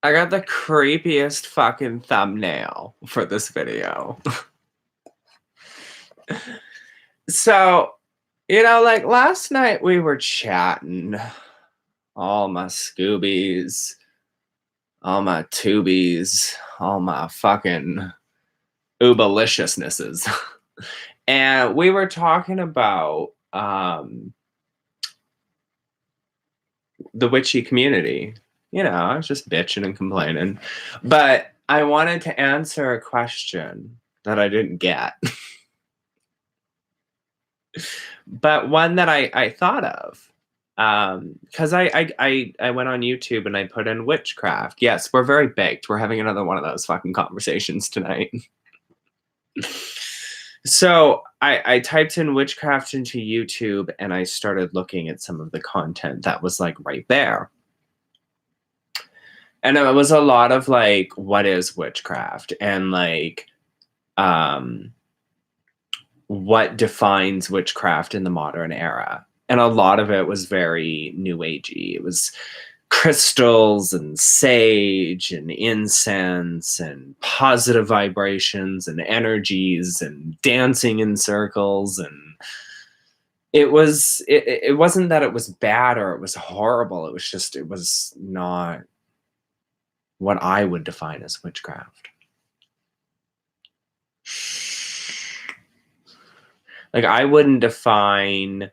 I got the creepiest fucking thumbnail for this video. So, like last night we were chatting, all my Scoobies, all my Tubies, all my fucking Oobaliciousnesses. And we were talking about the witchy community. I was just bitching and complaining. But I wanted to answer a question that I didn't get. But one that I thought of. Because I went on YouTube and I put in witchcraft. Yes, we're very baked. We're having another one of those fucking conversations tonight. So I typed in witchcraft into YouTube and I started looking at some of the content that was like right there. And it was a lot of like, what is witchcraft? And like, what defines witchcraft in the modern era? And a lot of it was very new agey. It was crystals and sage and incense and positive vibrations and energies and dancing in circles. And it wasn't that it was bad or it was horrible. It was just, it was not what I would define as witchcraft. Like, I wouldn't define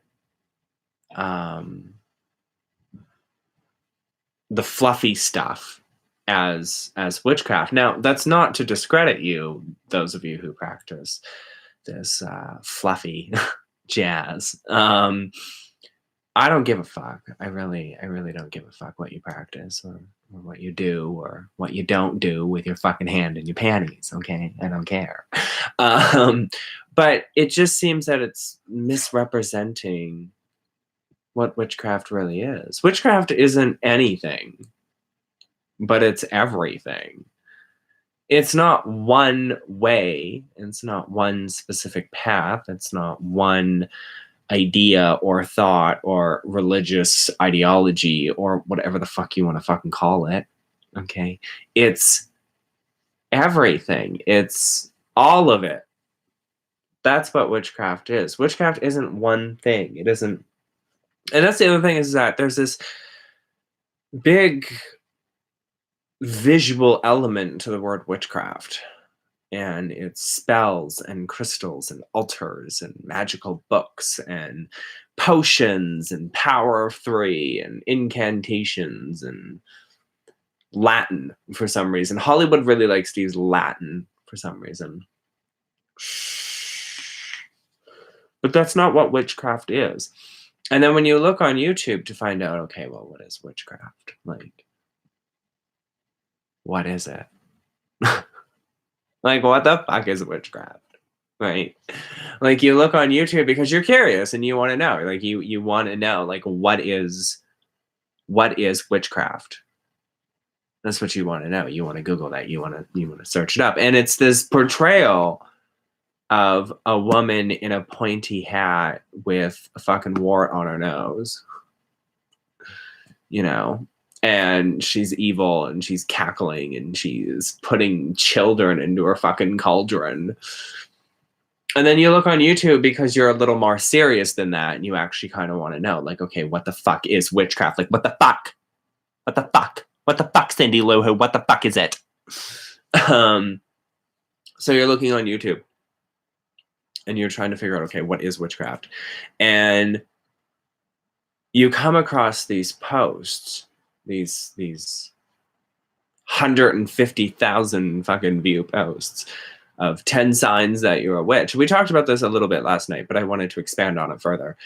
the fluffy stuff as witchcraft. Now, that's not to discredit you, those of you who practice this fluffy jazz. I don't give a fuck. I really don't give a fuck what you practice or what you do or what you don't do with your fucking hand in your panties, okay? I don't care. But it just seems that it's misrepresenting what witchcraft really is. Witchcraft isn't anything, but it's everything. It's not one way. It's not one specific path. It's not one idea or thought or religious ideology or whatever the fuck you want to fucking call it. Okay? It's everything. It's all of it. That's what witchcraft is. Witchcraft isn't one thing. It isn't. And that's the other thing, is that there's this big visual element to the word witchcraft. And it's spells and crystals and altars and magical books and potions and power of 3 and incantations and Latin for some reason. Hollywood really likes to use Latin for some reason. But that's not what witchcraft is. And then when you look on YouTube to find out, okay, well, what is witchcraft? Like, what is it? Like, what the fuck is witchcraft? Right? Like, you look on YouTube because you're curious and you want to know. Like, you want to know, like, what is witchcraft? That's what you want to know. You want to Google that. You want to search it up. And it's this portrayal of a woman in a pointy hat with a fucking wart on her nose. And she's evil and she's cackling and she's putting children into her fucking cauldron. And then you look on YouTube because you're a little more serious than that and you actually kind of want to know, like, okay, what the fuck is witchcraft? Like, what the fuck? What the fuck? What the fuck, Cindy Lou Who? What the fuck is it? So you're looking on YouTube and you're trying to figure out, okay, what is witchcraft? And you come across these posts, these 150,000 fucking view posts of 10 signs that you're a witch. We talked about this a little bit last night, but I wanted to expand on it further.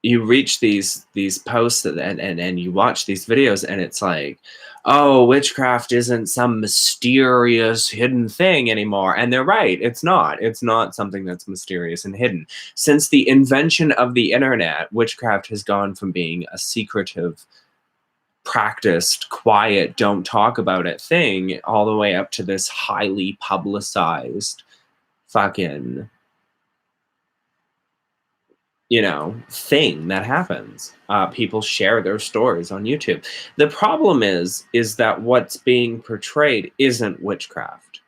You reach these posts and you watch these videos and it's like, oh, witchcraft isn't some mysterious hidden thing anymore. And they're right. It's not. It's not something that's mysterious and hidden. Since the invention of the internet, witchcraft has gone from being a secretive, practiced, quiet, don't talk about it thing all the way up to this highly publicized fucking thing that happens. People share their stories on YouTube. The problem is that what's being portrayed isn't witchcraft.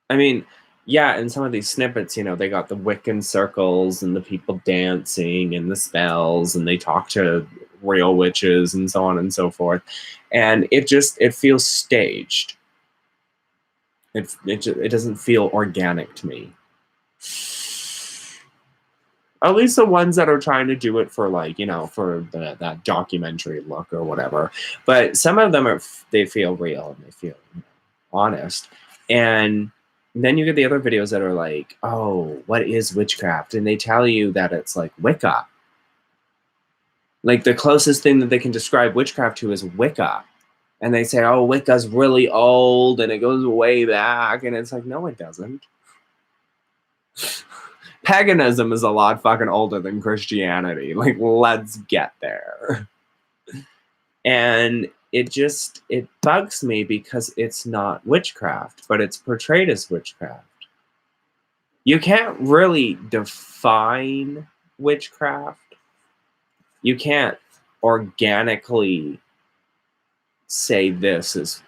I mean, yeah, in some of these snippets, they got the Wiccan circles and the people dancing and the spells, and they talk to real witches and so on and so forth. And it feels staged. It doesn't feel organic to me. At least the ones that are trying to do it for for that documentary look or whatever. But some of them they feel real and they feel honest. And then you get the other videos that are like, oh, what is witchcraft? And they tell you that it's like Wicca. Like the closest thing that they can describe witchcraft to is Wicca. And they say, oh, Wicca's really old and it goes way back. And it's like, no, it doesn't. Paganism is a lot fucking older than Christianity. Like, let's get there. And it bugs me because it's not witchcraft, but it's portrayed as witchcraft. You can't really define witchcraft. You can't organically say this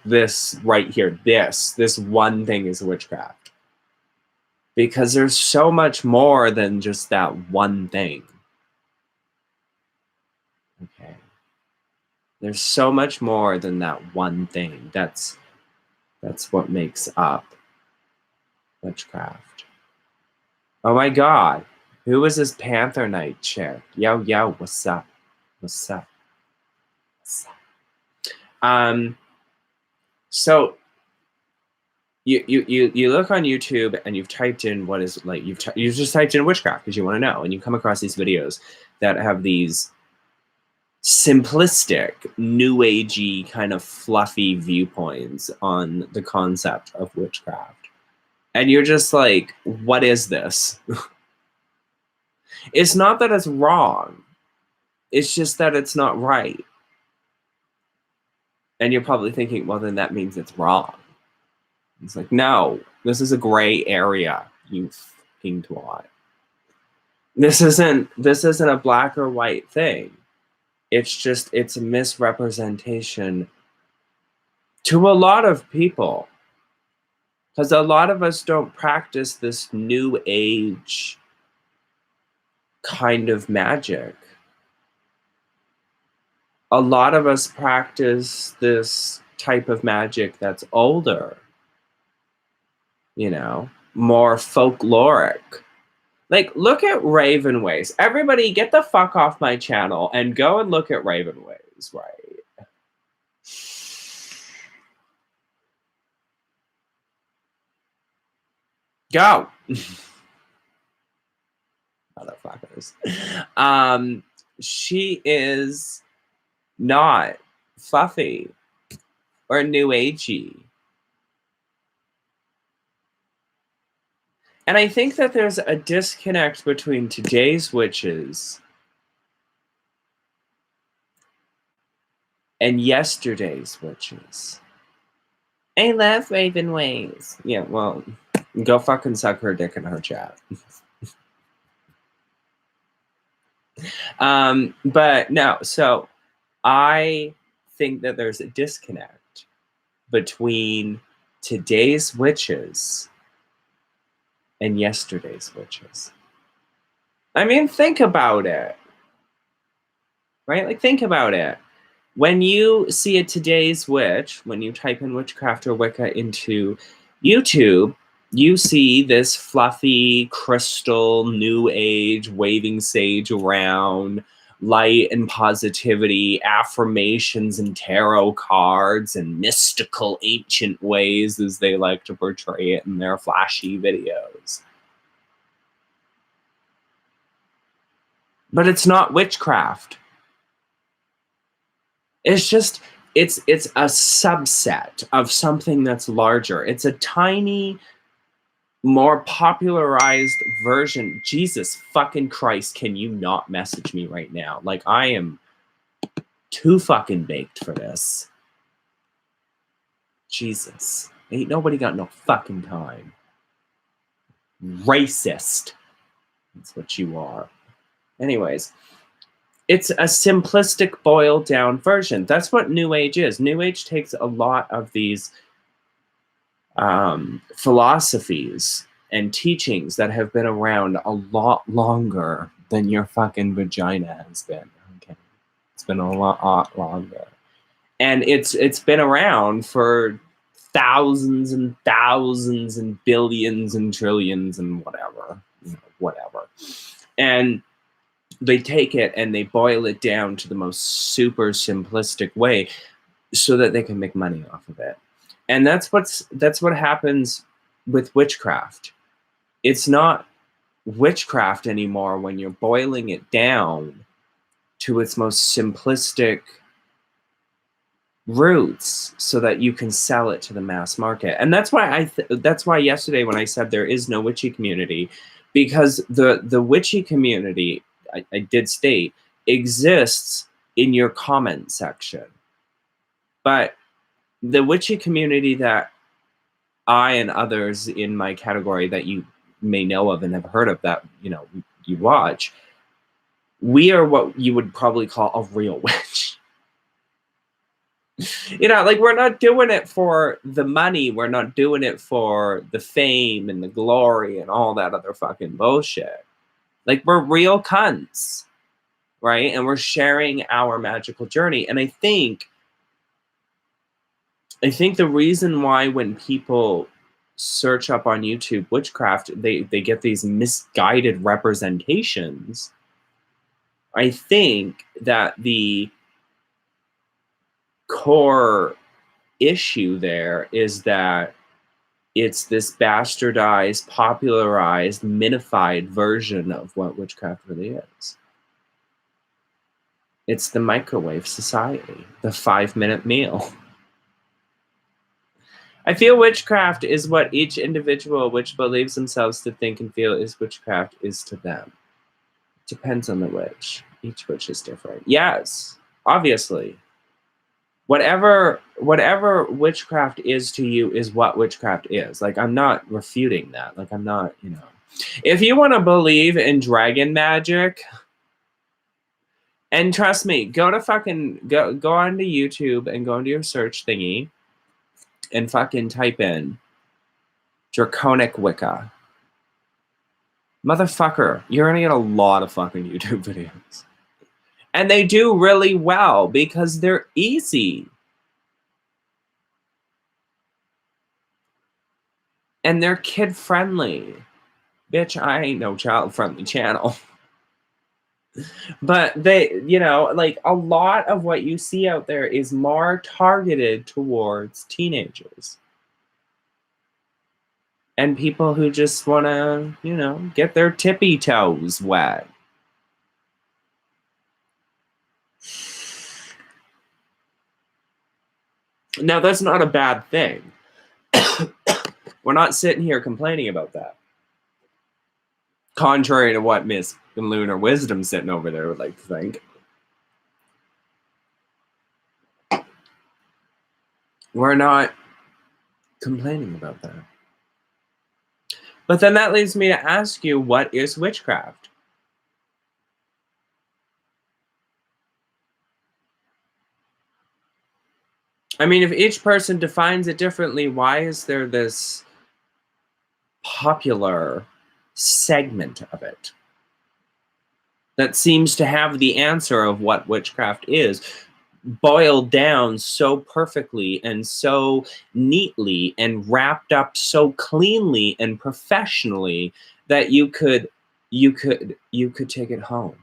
right here, this one thing is witchcraft. Because there's so much more than just that one thing. Okay. There's so much more than that one thing. That's what makes up witchcraft. Oh my God. Who is this Panther Knight chick? Yo, what's up? What's up? What's up? So you look on YouTube and you've typed in what is like you've just typed in witchcraft because you want to know, and you come across these videos that have these simplistic, new agey kind of fluffy viewpoints on the concept of witchcraft, and you're just like, what is this? It's not that it's wrong, it's just that it's not right. And you're probably thinking, well, then that means it's wrong. It's like, no, this is a gray area, you fucking twat. This isn't a black or white thing. It's a misrepresentation to a lot of people. Because a lot of us don't practice this new age kind of magic. A lot of us practice this type of magic that's older. More folkloric. Like, look at Ravenways. Everybody get the fuck off my channel and go and look at Ravenways, right? Go! Motherfuckers. She is not fluffy or new agey. And I think that there's a disconnect between today's witches and yesterday's witches. I love Ravenways. Yeah, well, go fucking suck her dick in her chat. But no, so I think that there's a disconnect between today's witches and yesterday's witches. I mean, think about it. Right? Like, think about it. When you see a today's witch, when you type in witchcraft or Wicca into YouTube, you see this fluffy, crystal, new age, waving sage around, light and positivity, affirmations and tarot cards, and mystical ancient ways, as they like to portray it in their flashy videos. But it's not witchcraft. It's just, it's a subset of something that's larger. It's a tiny, more popularized version. Jesus fucking Christ, can you not message me right now? Like, I am too fucking baked for this. Jesus. Ain't nobody got no fucking time. Racist. That's what you are. Anyways, it's a simplistic, boiled down version. That's what New Age is. New Age takes a lot of these philosophies and teachings that have been around a lot longer than your fucking vagina has been. Okay, it's been a lot longer, and it's been around for thousands and thousands and billions and trillions and whatever, whatever. And they take it and they boil it down to the most super simplistic way so that they can make money off of it. And that's what happens with witchcraft. It's not witchcraft anymore when you're boiling it down to its most simplistic roots so that you can sell it to the mass market. And that's why that's why yesterday when I said there is no witchy community, because the witchy community, I did state, exists in your comment section. But the witchy community that I and others in my category that you may know of and have heard of, that you watch, we are what you would probably call a real witch. Like, we're not doing it for the money, we're not doing it for the fame and the glory and all that other fucking bullshit. Like, we're real cunts, right? And we're sharing our magical journey. And I think the reason why when people search up on YouTube witchcraft, they get these misguided representations. I think that the core issue there is that it's this bastardized, popularized, minified version of what witchcraft really is. It's the microwave society, the 5-minute meal. I feel witchcraft is what each individual which believes themselves to think and feel is witchcraft is to them. It depends on the witch. Each witch is different. Yes, obviously. Whatever witchcraft is to you is what witchcraft is. Like, I'm not refuting that. Like, I'm not, If you want to believe in dragon magic, and trust me, go onto YouTube and go into your search thingy and fucking type in Draconic Wicca. Motherfucker, you're gonna get a lot of fucking YouTube videos. And they do really well because they're easy. And they're kid-friendly. Bitch, I ain't no child-friendly channel. But they, like, a lot of what you see out there is more targeted towards teenagers. And people who just want to, get their tippy toes wet. Now, that's not a bad thing. We're not sitting here complaining about that. Contrary to what Miss Lunar Wisdom sitting over there would like to think. We're not complaining about that. But then that leads me to ask you, what is witchcraft? I mean, if each person defines it differently, why is there this popular segment of it that seems to have the answer of what witchcraft is, boiled down so perfectly and so neatly and wrapped up so cleanly and professionally that you could take it home?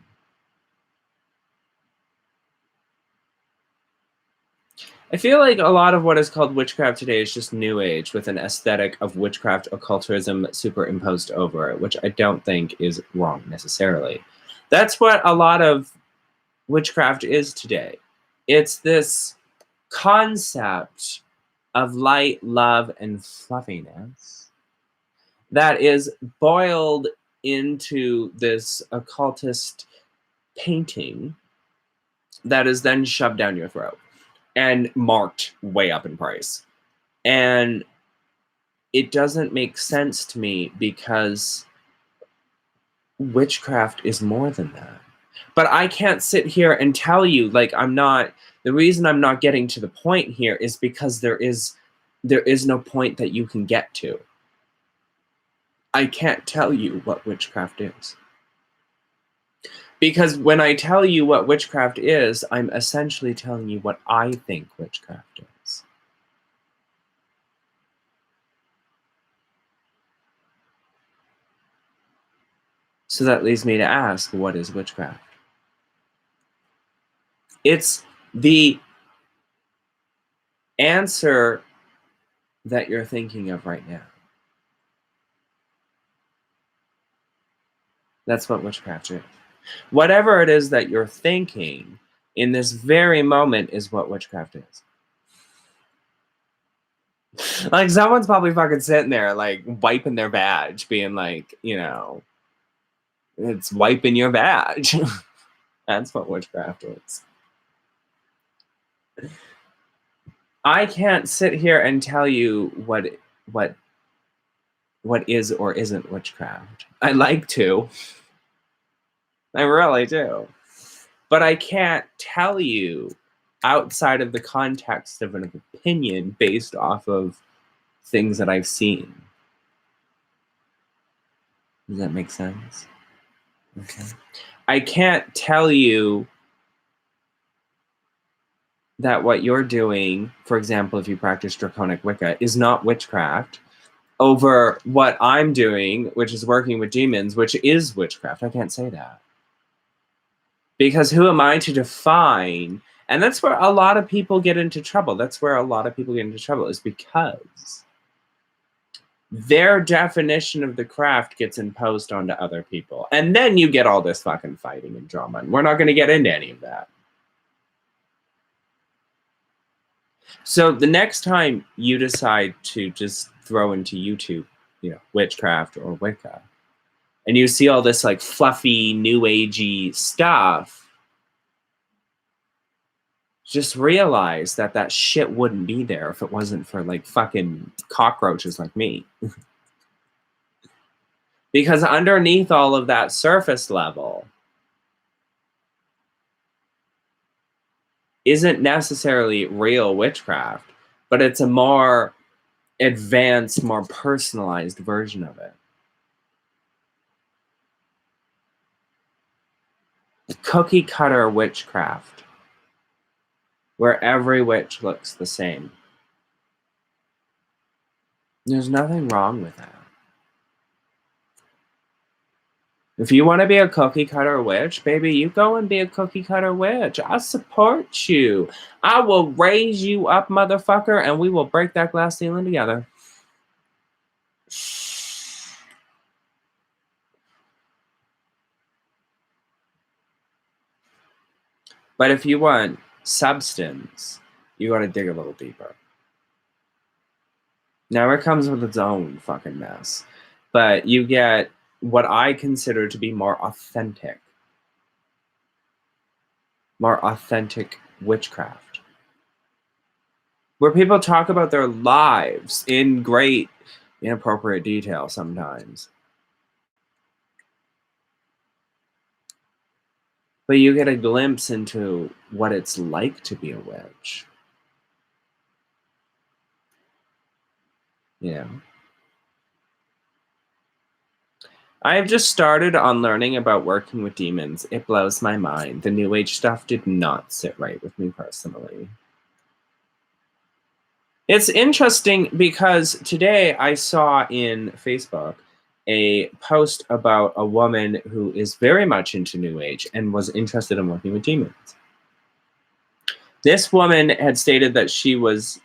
I feel like a lot of what is called witchcraft today is just New Age with an aesthetic of witchcraft occultism superimposed over it, which I don't think is wrong necessarily. That's what a lot of witchcraft is today. It's this concept of light, love, and fluffiness that is boiled into this occultist painting that is then shoved down your throat and marked way up in price. And it doesn't make sense to me because witchcraft is more than that. But I can't sit here and tell you, like, the reason I'm not getting to the point here is because there is no point that you can get to. I can't tell you what witchcraft is. Because when I tell you what witchcraft is, I'm essentially telling you what I think witchcraft is. So that leads me to ask, what is witchcraft? It's the answer that you're thinking of right now. That's what witchcraft is. Whatever it is that you're thinking in this very moment is what witchcraft is. Like, someone's probably fucking sitting there, like, wiping their badge, being like, it's wiping your badge. That's what witchcraft is. I can't sit here and tell you what is or isn't witchcraft. I like to. I really do. But I can't tell you outside of the context of an opinion based off of things that I've seen. Does that make sense? Okay. I can't tell you that what you're doing, for example, if you practice draconic Wicca, is not witchcraft over what I'm doing, which is working with demons, which is witchcraft. I can't say that. Because who am I to define? And that's where a lot of people get into trouble. That's where a lot of people get into trouble, is because their definition of the craft gets imposed onto other people. And then you get all this fucking fighting and drama. And we're not going to get into any of that. So the next time you decide to just throw into YouTube, witchcraft or Wicca, and you see all this like fluffy, new agey stuff, just realize that shit wouldn't be there if it wasn't for like fucking cockroaches like me. Because underneath all of that surface level isn't necessarily real witchcraft, but it's a more advanced, more personalized version of it. Cookie cutter witchcraft, where every witch looks the same. There's nothing wrong with that. If you want to be a cookie cutter witch, baby, you go and be a cookie cutter witch. I support you. I will raise you up, motherfucker, and we will break that glass ceiling together. But if you want substance, you got to dig a little deeper. Now it comes with its own fucking mess. But you get what I consider to be more authentic witchcraft, where people talk about their lives in great inappropriate detail sometimes. But you get a glimpse into what it's like to be a witch. I have just started on learning about working with demons. It blows my mind. The New Age stuff did not sit right with me personally. It's interesting because today I saw in Facebook a post about a woman who is very much into New Age and was interested in working with demons. This woman had stated that she was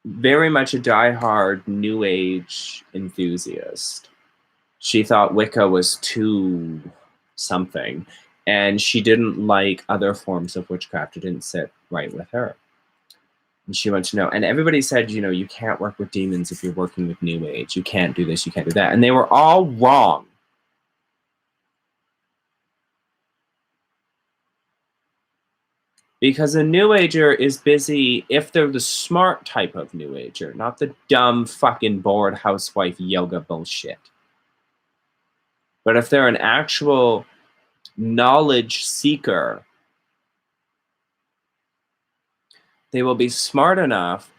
very much a diehard New Age enthusiast. She thought Wicca was too something, and she didn't like other forms of witchcraft. It didn't sit right with her. And she wanted to know, and everybody said, you can't work with demons if you're working with New Age. You can't do this, you can't do that. And they were all wrong. Because a New Ager is busy, if they're the smart type of New Ager, not the dumb fucking bored housewife yoga bullshit. But if they're an actual knowledge seeker. They will be smart enough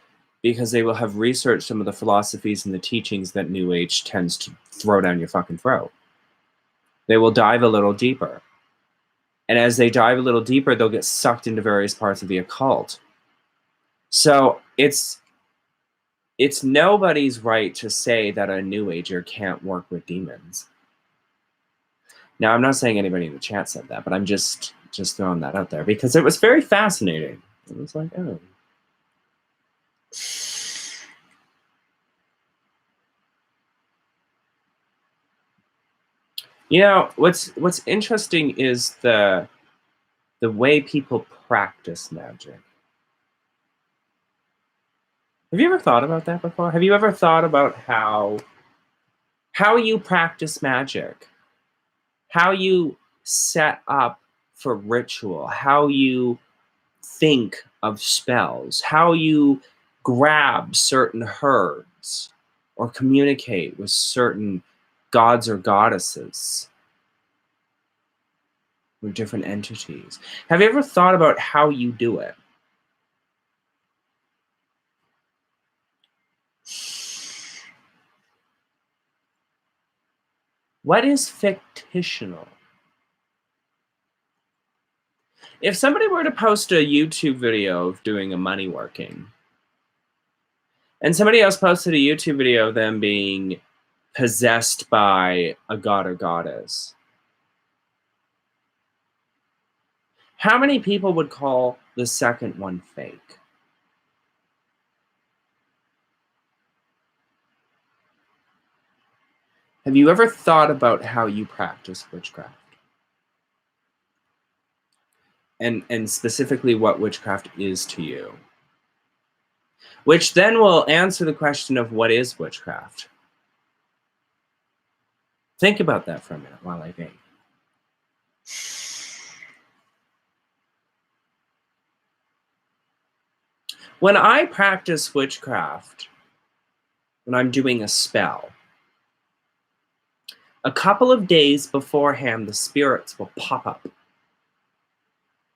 because they will have researched some of the philosophies and the teachings that New Age tends to throw down your fucking throat. They will dive a little deeper. And as they dive a little deeper, they'll get sucked into various parts of the occult. So it's nobody's right to say that a New Ager can't work with demons. Now, I'm not saying anybody in the chat said that, but I'm just throwing that out there because it was very fascinating. It was like, oh. You know, what's interesting is the way people practice magic. Have you ever thought about that before? Have you ever thought about how you practice magic? How you set up for ritual? How you think of spells? How you grab certain herbs or communicate with certain gods or goddesses or different entities? Have you ever thought about how you do it? What is fictional? If somebody were to post a YouTube video of doing a money working, and somebody else posted a YouTube video of them being possessed by a god or goddess, how many people would call the second one fake? Have you ever thought about how you practice witchcraft? And specifically what witchcraft is to you? Which then will answer the question of what is witchcraft? Think about that for a minute while I think. When I practice witchcraft, when I'm doing a spell, a couple of days beforehand, the spirits will pop up. And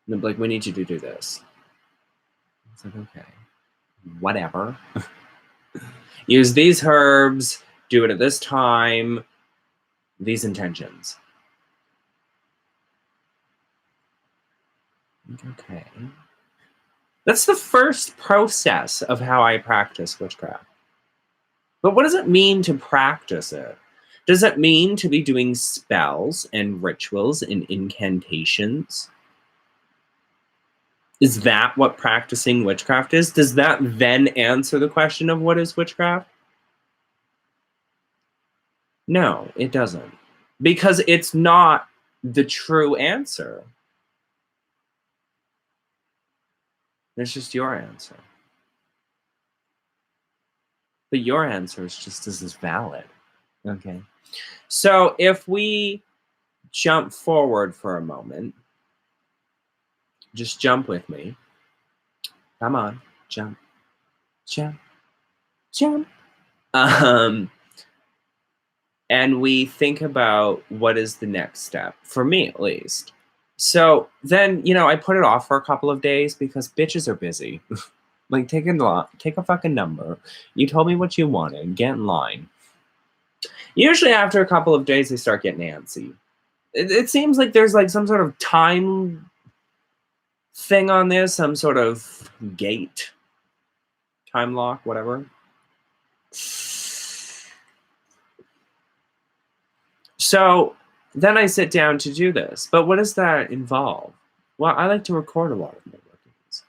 they'll be like, we need you to do this. It's like, okay, whatever. Use these herbs, do it at this time, these intentions. Okay. That's the first process of how I practice witchcraft. But what does it mean to practice it? Does it mean to be doing spells and rituals and incantations? Is that what practicing witchcraft is? Does that then answer the question of what is witchcraft? No, it doesn't. Because it's not the true answer. It's just your answer. But your answer is just as valid. Okay. So if we jump forward for a moment, just jump with me. Come on, jump, jump, jump. And we think about what is the next step, for me at least. So then, I put it off for a couple of days because bitches are busy. Like, take a fucking number. You told me what you wanted. Get in line. Usually after a couple of days, they start getting antsy. It seems like there's like some sort of time thing on this, some sort of gate, time lock, whatever. So then I sit down to do this. But what does that involve? Well, I like to record a lot of my workings.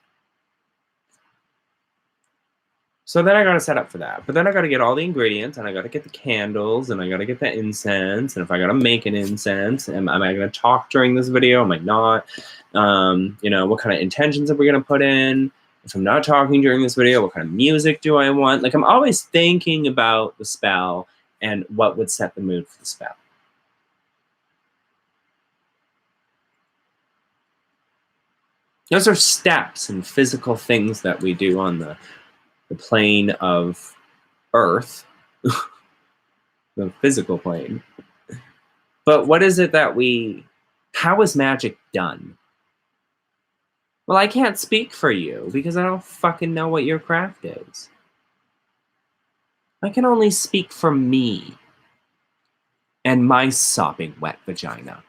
So then I got to set up for that. But then I got to get all the ingredients, and I got to get the candles, and I got to get the incense. And if I got to make an incense, am I going to talk during this video? Am I not? What kind of intentions are we going to put in? If I'm not talking during this video, what kind of music do I want? Like, I'm always thinking about the spell and what would set the mood for the spell. Those are steps and physical things that we do on the plane of Earth, the physical plane. But what is it that we How is magic done? Well, I can't speak for you because I don't fucking know what your craft is. I can only speak for me and my sopping wet vagina.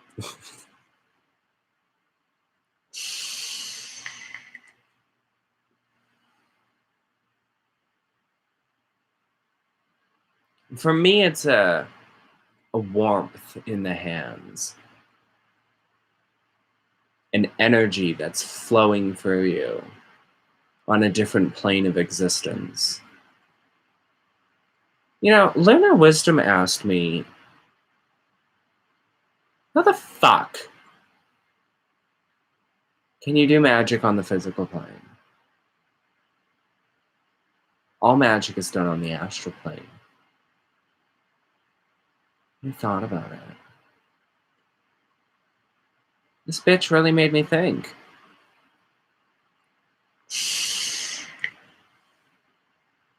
For me, it's a warmth in the hands, an energy that's flowing through you on a different plane of existence. You know, Lunar Wisdom asked me, how the fuck can you do magic on the physical plane? All magic is done on the astral plane. I thought about it. This bitch really made me think.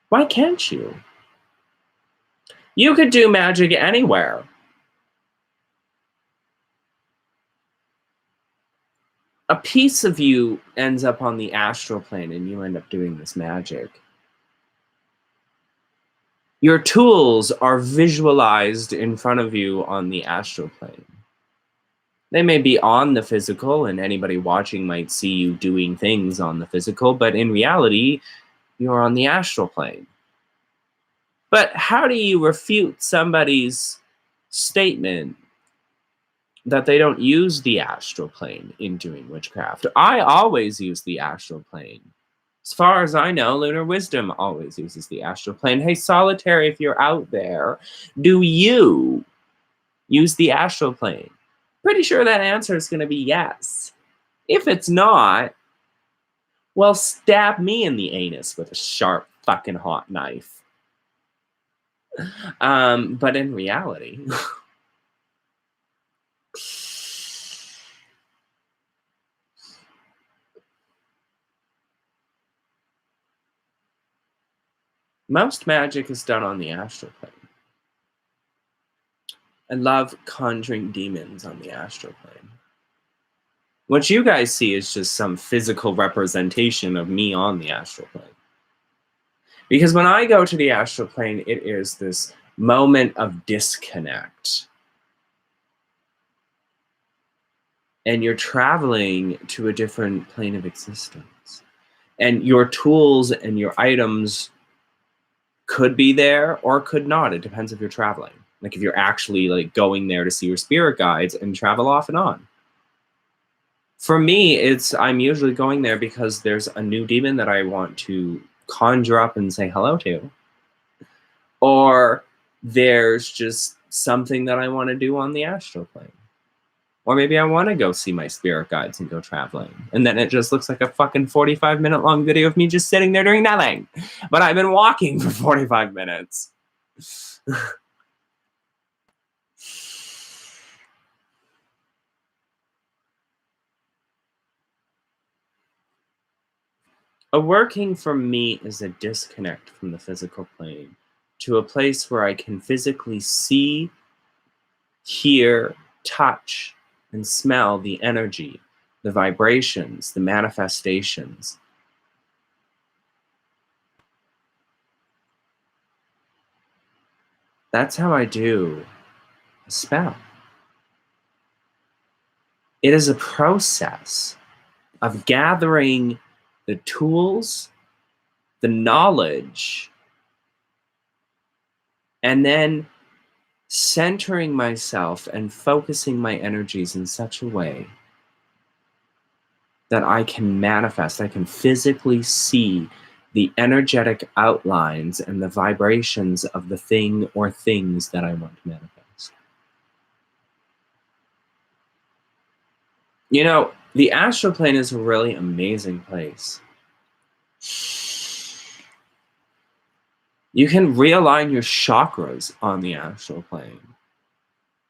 Why can't you? You could do magic anywhere. A piece of you ends up on the astral plane and you end up doing this magic. Your tools are visualized in front of you on the astral plane. They may be on the physical, and anybody watching might see you doing things on the physical, but in reality, you're on the astral plane. But how do you refute somebody's statement that they don't use the astral plane in doing witchcraft? I always use the astral plane. As far as I know, Lunar Wisdom always uses the astral plane. Hey, Solitary, if you're out there, do you use the astral plane? Pretty sure that answer is going to be yes. If it's not, well, stab me in the anus with a sharp fucking hot knife. But in reality, most magic is done on the astral plane. I love conjuring demons on the astral plane. What you guys see is just some physical representation of me on the astral plane. Because when I go to the astral plane, it is this moment of disconnect. And you're traveling to a different plane of existence. And your tools and your items could be there or could not. It depends if you're traveling. Like if you're actually like going there to see your spirit guides and travel off and on. For me, I'm usually going there because there's a new demon that I want to conjure up and say hello to. Or there's just something that I want to do on the astral plane. Or maybe I want to go see my spirit guides and go traveling. And then it just looks like a fucking 45-minute long video of me just sitting there doing nothing. But I've been walking for 45 minutes. A working for me is a disconnect from the physical plane to a place where I can physically see, hear, touch, and smell the energy, the vibrations, the manifestations. That's how I do a spell. It is a process of gathering the tools, the knowledge, and then centering myself and focusing my energies in such a way that I can manifest, I can physically see the energetic outlines and the vibrations of the thing or things that I want to manifest. You know, the astral plane is a really amazing place. You can realign your chakras on the astral plane.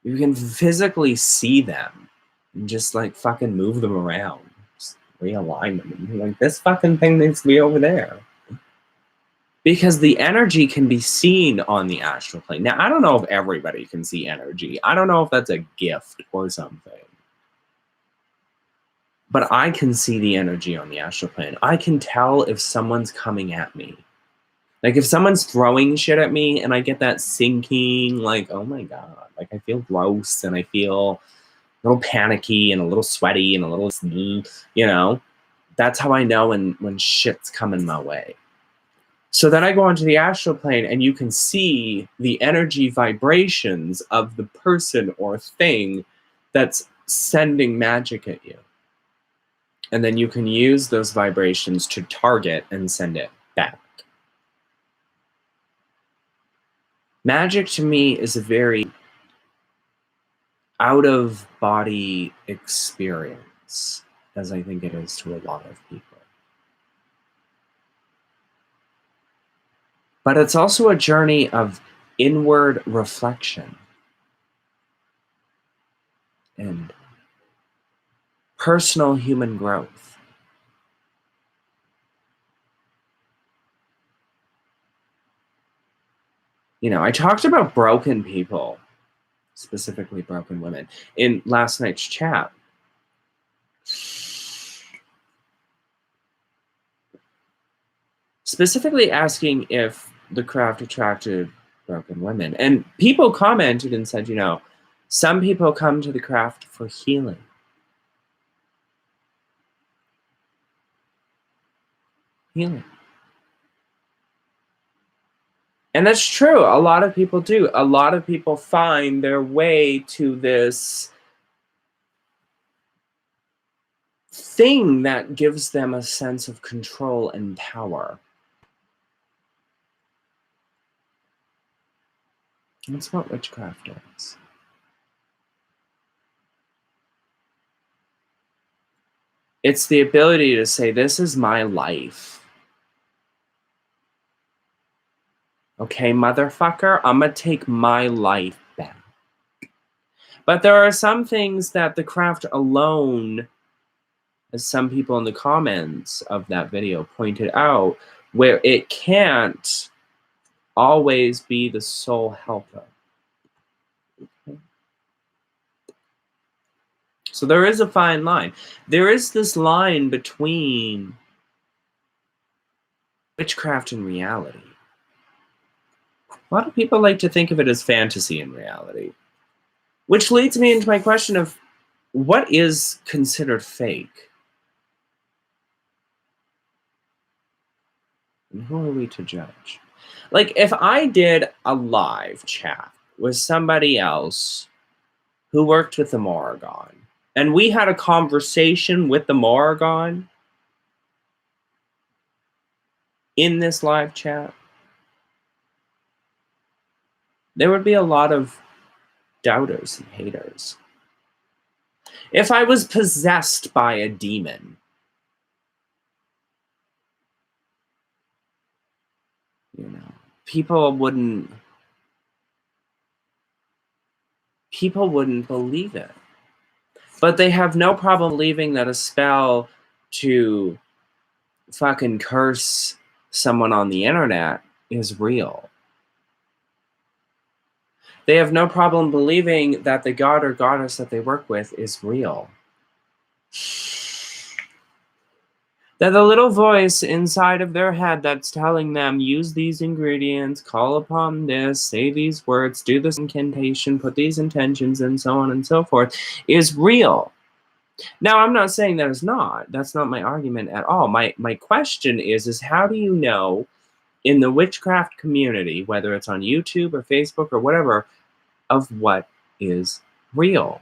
You can physically see them and just like fucking move them around. Just realign them and be like, this fucking thing needs to be over there. Because the energy can be seen on the astral plane. Now, I don't know if everybody can see energy. I don't know if that's a gift or something. But I can see the energy on the astral plane. I can tell if someone's coming at me. Like if someone's throwing shit at me and I get that sinking, like, oh my God, like I feel gross and I feel a little panicky and a little sweaty and a little, that's how I know when shit's coming my way. So then I go onto the astral plane and you can see the energy vibrations of the person or thing that's sending magic at you. And then you can use those vibrations to target and send it back. Magic to me is a very out of body experience, as I think it is to a lot of people. But it's also a journey of inward reflection and personal human growth. I talked about broken people, specifically broken women, in last night's chat. Specifically asking if the craft attracted broken women. And people commented and said, some people come to the craft for healing. Healing. And that's true. A lot of people do. A lot of people find their way to this thing that gives them a sense of control and power. That's what witchcraft is. It's the ability to say, this is my life. Okay, motherfucker, I'm gonna take my life back. But there are some things that the craft alone, as some people in the comments of that video pointed out, where it can't always be the sole helper. Okay. So there is a fine line. There is this line between witchcraft and reality. A lot of people like to think of it as fantasy and reality, which leads me into my question of what is considered fake? And who are we to judge? Like, if I did a live chat with somebody else who worked with the Morrigan, and we had a conversation with the Morrigan in this live chat, there would be a lot of doubters and haters. If I was possessed by a demon, people wouldn't believe it. But they have no problem believing that a spell to fucking curse someone on the internet is real. They have no problem believing that the god or goddess that they work with is real. That the little voice inside of their head that's telling them, use these ingredients, call upon this, say these words, do this incantation, put these intentions, and so on and so forth, is real. Now, I'm not saying that it's not. That's not my argument at all. My question is how do you know in the witchcraft community, whether it's on YouTube or Facebook or whatever, of what is real?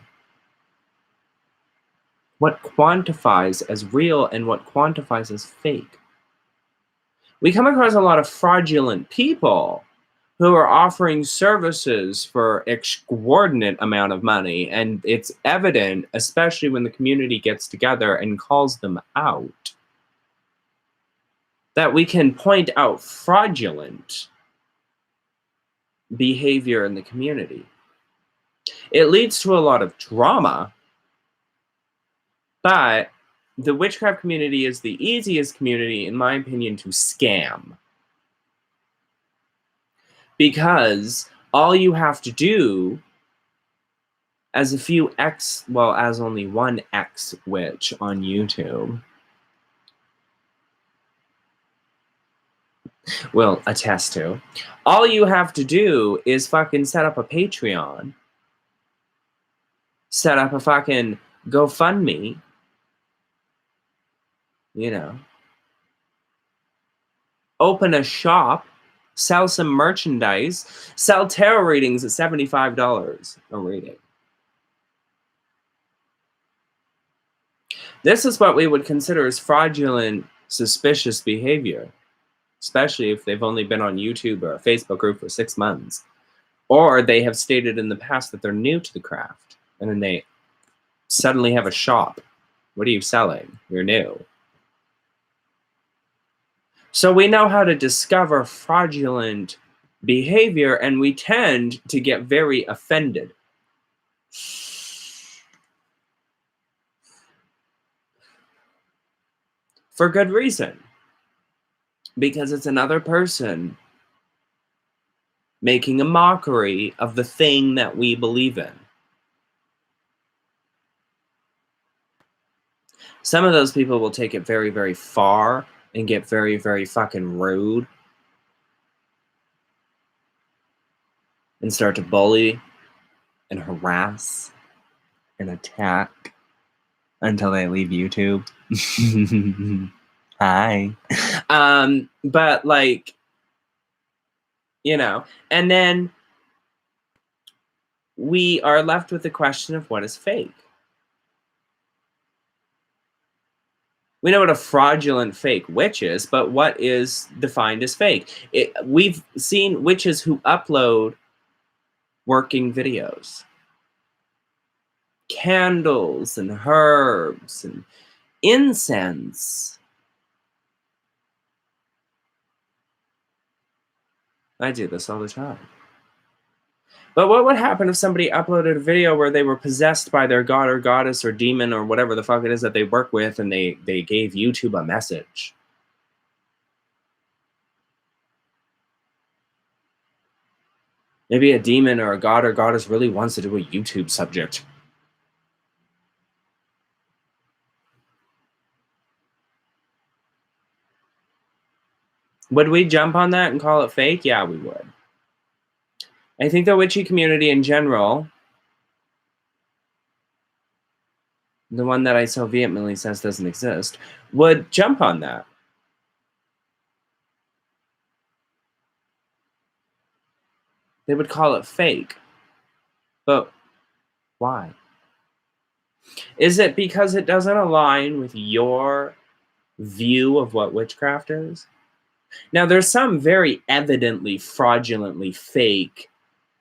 What quantifies as real and what quantifies as fake? We come across a lot of fraudulent people who are offering services for extraordinary amount of money, and it's evident, especially when the community gets together and calls them out, that we can point out fraudulent behavior in the community. It leads to a lot of drama, but the witchcraft community is the easiest community, in my opinion, to scam. Because all you have to do as only one ex-witch on YouTube will attest to, all you have to do is fucking set up a Patreon, set up a fucking GoFundMe, you know, open a shop, sell some merchandise, sell tarot readings at $75 a reading. This is what we would consider as fraudulent, suspicious behavior, especially if they've only been on YouTube or a Facebook group for 6 months, or they have stated in the past that they're new to the craft, and then they suddenly have a shop. What are you selling? You're new. So we know how to discover fraudulent behavior, and we tend to get very offended. For good reason. Because it's another person making a mockery of the thing that we believe in. Some of those people will take it very, very far and get very, very fucking rude and start to bully and harass and attack until they leave YouTube. Hi. But like, you know, and then we are left with the question of what is fake. We know what a fraudulent fake witch is, but what is defined as fake? We've seen witches who upload working videos. Candles and herbs and incense. I do this all the time. But what would happen if somebody uploaded a video where they were possessed by their god or goddess or demon or whatever the fuck it is that they work with, and they gave YouTube a message? Maybe a demon or a god or goddess really wants to do a YouTube subject. Would we jump on that and call it fake? Yeah, we would. I think the witchy community in general, the one that I so vehemently says doesn't exist, would jump on that. They would call it fake. But why? Is it because it doesn't align with your view of what witchcraft is? Now, there's some very evidently fraudulently fake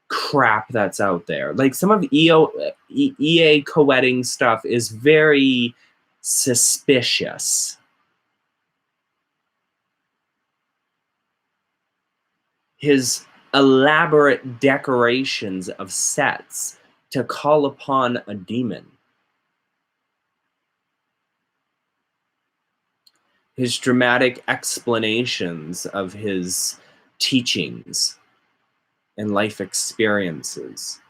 crap that's out there. Like some of EA co-editing stuff is very suspicious. His elaborate decorations of sets to call upon a demon. His dramatic explanations of his teachings and life experiences.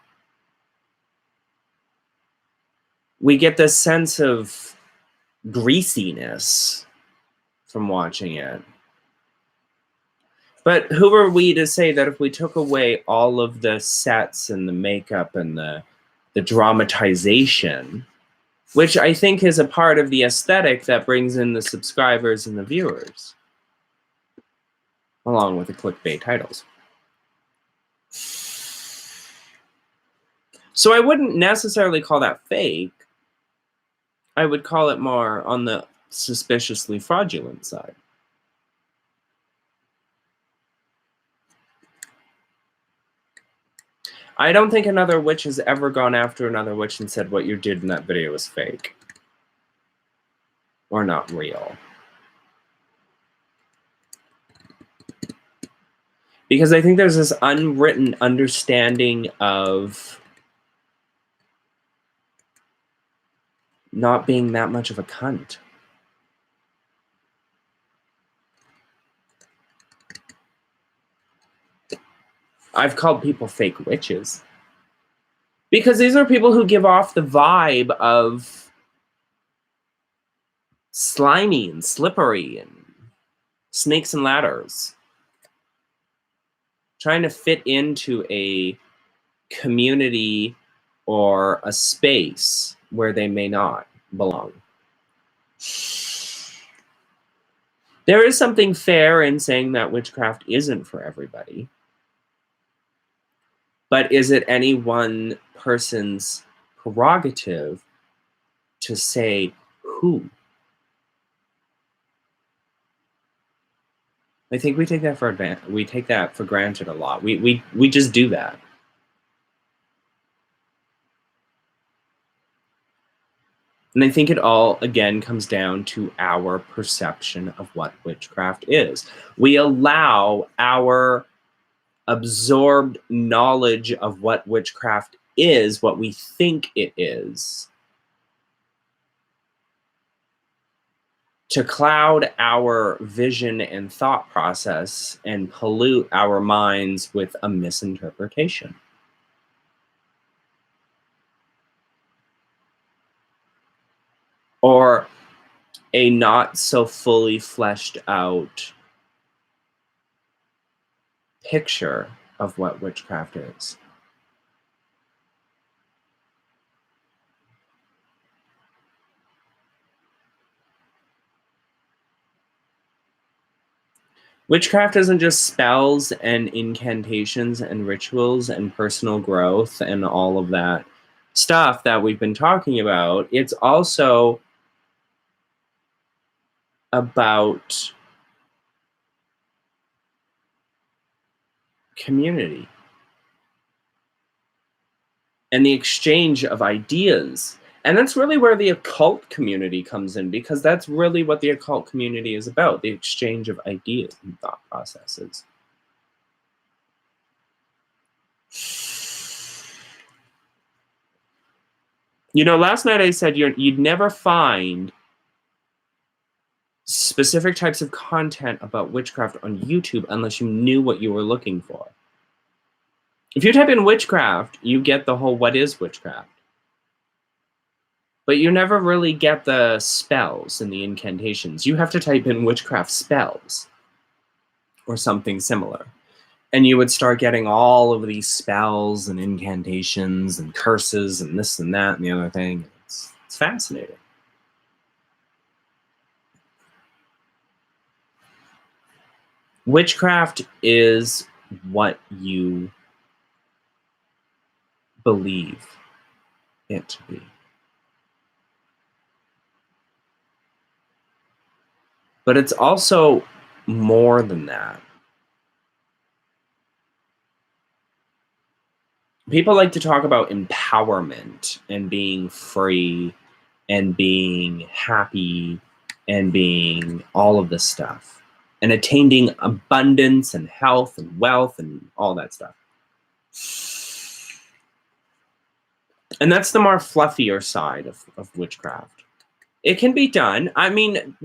We get this sense of greasiness from watching it. But who are we to say that if we took away all of the sets and the makeup and the dramatization, which I think is a part of the aesthetic that brings in the subscribers and the viewers, along with the clickbait titles. So I wouldn't necessarily call that fake. I would call it more on the suspiciously fraudulent side. I don't think another witch has ever gone after another witch and said what you did in that video was fake or not real. Because I think there's this unwritten understanding of not being that much of a cunt. I've called people fake witches. Because these are people who give off the vibe of slimy and slippery and snakes and ladders, trying to fit into a community or a space where they may not belong. There is something fair in saying that witchcraft isn't for everybody. But is it any one person's prerogative to say who? I think we take that for granted a lot. We just do that. And I think it all, again, comes down to our perception of what witchcraft is. We allow our absorbed knowledge of what witchcraft is, what we think it is, to cloud our vision and thought process and pollute our minds with a misinterpretation. Or a not so fully fleshed out picture of what witchcraft is. Witchcraft isn't just spells and incantations and rituals and personal growth and all of that stuff that we've been talking about. It's also about community and the exchange of ideas. And that's really where the occult community comes in, because that's really what the occult community is about, the exchange of ideas and thought processes. You know, last night I said you'd never find specific types of content about witchcraft on YouTube unless you knew what you were looking for. If you type in witchcraft, you get the whole what is witchcraft. But you never really get the spells and the incantations. You have to type in witchcraft spells or something similar. And you would start getting all of these spells and incantations and curses and this and that and the other thing. It's fascinating. Witchcraft is what you believe it to be. But it's also more than that. People like to talk about empowerment and being free and being happy and being all of this stuff and attaining abundance and health and wealth and all that stuff. And that's the more fluffier side of witchcraft. It can be done. I mean,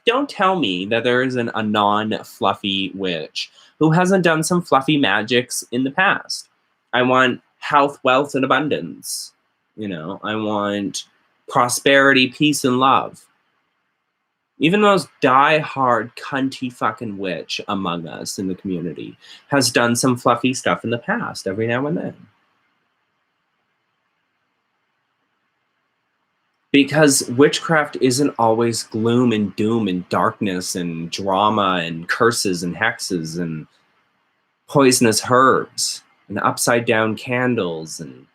don't tell me that there isn't a non-fluffy witch who hasn't done some fluffy magics in the past. I want health, wealth, and abundance. You know, I want prosperity, peace, and love. Even the most die-hard, cunty fucking witch among us in the community has done some fluffy stuff in the past every now and then. Because witchcraft isn't always gloom and doom and darkness and drama and curses and hexes and poisonous herbs and upside down candles and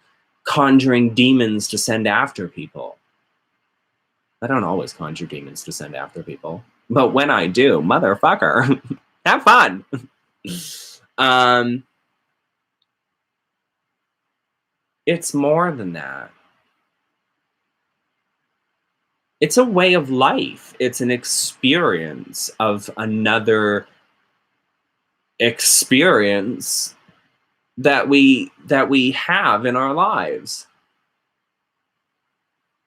conjuring demons to send after people. I don't always conjure demons to send after people, but when I do, motherfucker, have fun. It's more than that. It's a way of life. It's an experience of another experience that we have in our lives.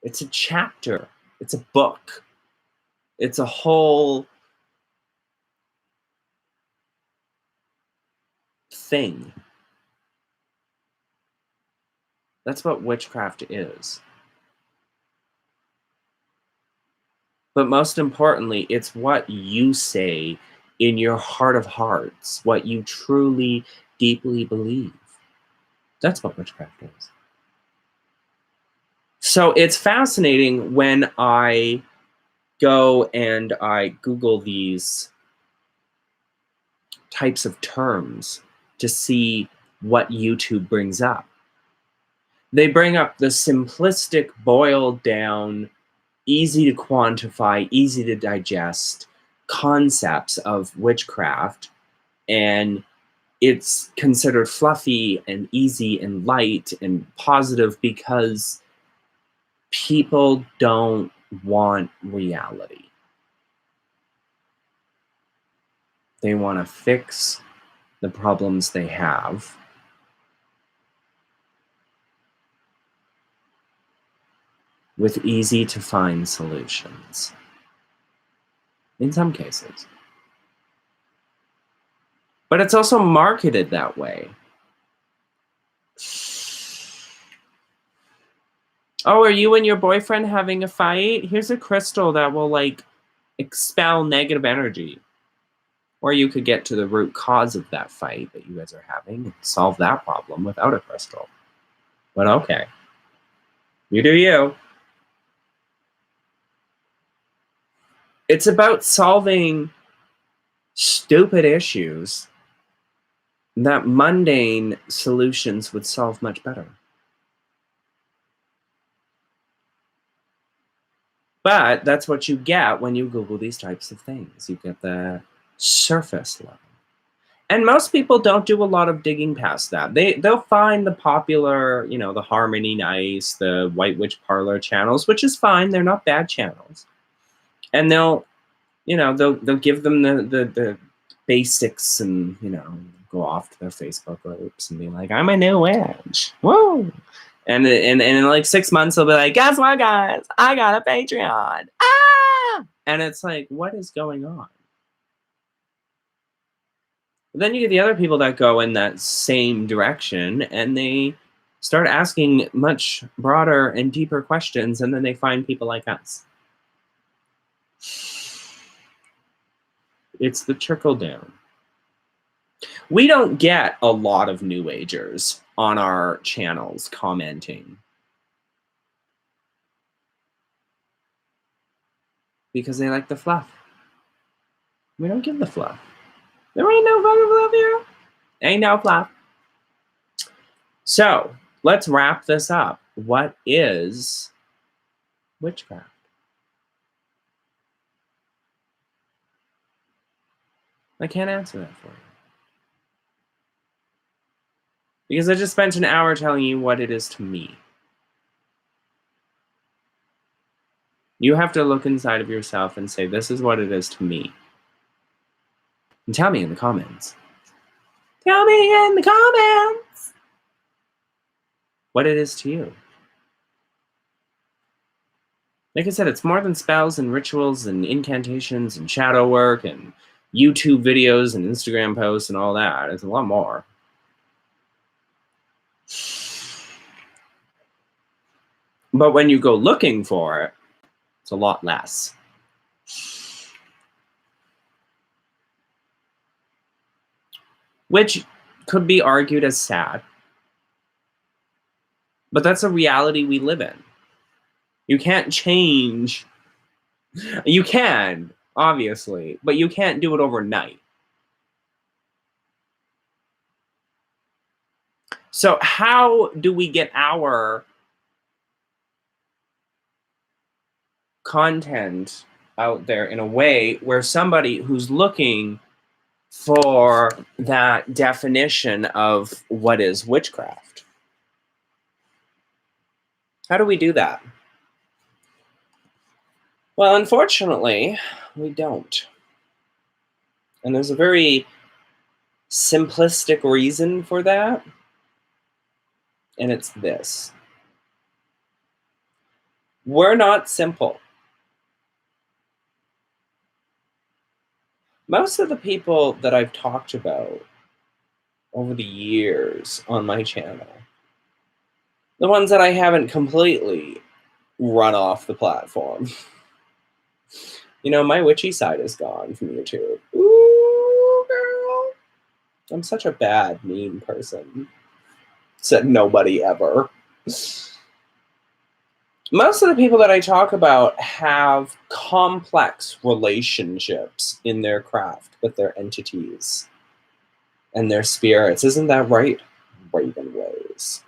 It's a chapter. It's a book. It's a whole thing. That's what witchcraft is. But most importantly, it's what you say in your heart of hearts, what you truly, deeply believe. That's what witchcraft is. So it's fascinating when I go and I Google these types of terms to see what YouTube brings up. They bring up the simplistic, boiled down, easy to quantify, easy to digest concepts of witchcraft, and it's considered fluffy and easy and light and positive because people don't want reality. They want to fix the problems they have with easy to find solutions. In some cases. But it's also marketed that way. Oh, are you and your boyfriend having a fight? Here's a crystal that will like expel negative energy. Or you could get to the root cause of that fight that you guys are having and solve that problem without a crystal. But okay. You do you. It's about solving stupid issues that mundane solutions would solve much better. But that's what you get when you Google these types of things. You get the surface level. And most people don't do a lot of digging past that. They'll find the popular, the Harmony Nice, the White Witch Parlor channels, which is fine. They're not bad channels. And they'll give them the basics and, go off to their Facebook groups and be like, I'm a new witch. Whoa. And in like 6 months, they'll be like, guess what, guys? I got a Patreon. Ah! And it's like, what is going on? Then you get the other people that go in that same direction and they start asking much broader and deeper questions, and then they find people like us. It's the trickle down. We don't get a lot of New Agers on our channels commenting because they like the fluff. We don't give the fluff. There ain't no fucking fluff here. Ain't no fluff. So let's wrap this up. What is witchcraft? I can't answer that for you. Because I just spent an hour telling you what it is to me. You have to look inside of yourself and say, this is what it is to me. And tell me in the comments. Tell me in the comments what it is to you. Like I said, it's more than spells and rituals and incantations and shadow work and YouTube videos and Instagram posts and all that. It's a lot more. But when you go looking for it, it's a lot less. Which could be argued as sad. But that's a reality we live in. You can't change. You can, obviously, but you can't do it overnight. So how do we get our content out there in a way where somebody who's looking for that definition of what is witchcraft? How do we do that? Well, unfortunately, we don't. And there's a very simplistic reason for that. And it's this. We're not simple. Most of the people that I've talked about over the years on my channel The ones that I haven't completely run off the platform. You know, my witchy side is gone from YouTube. Ooh, girl. I'm such a bad, mean person. Said nobody ever. Most of the people that I talk about have complex relationships in their craft with their entities and their spirits. Isn't that right, Raven Ways?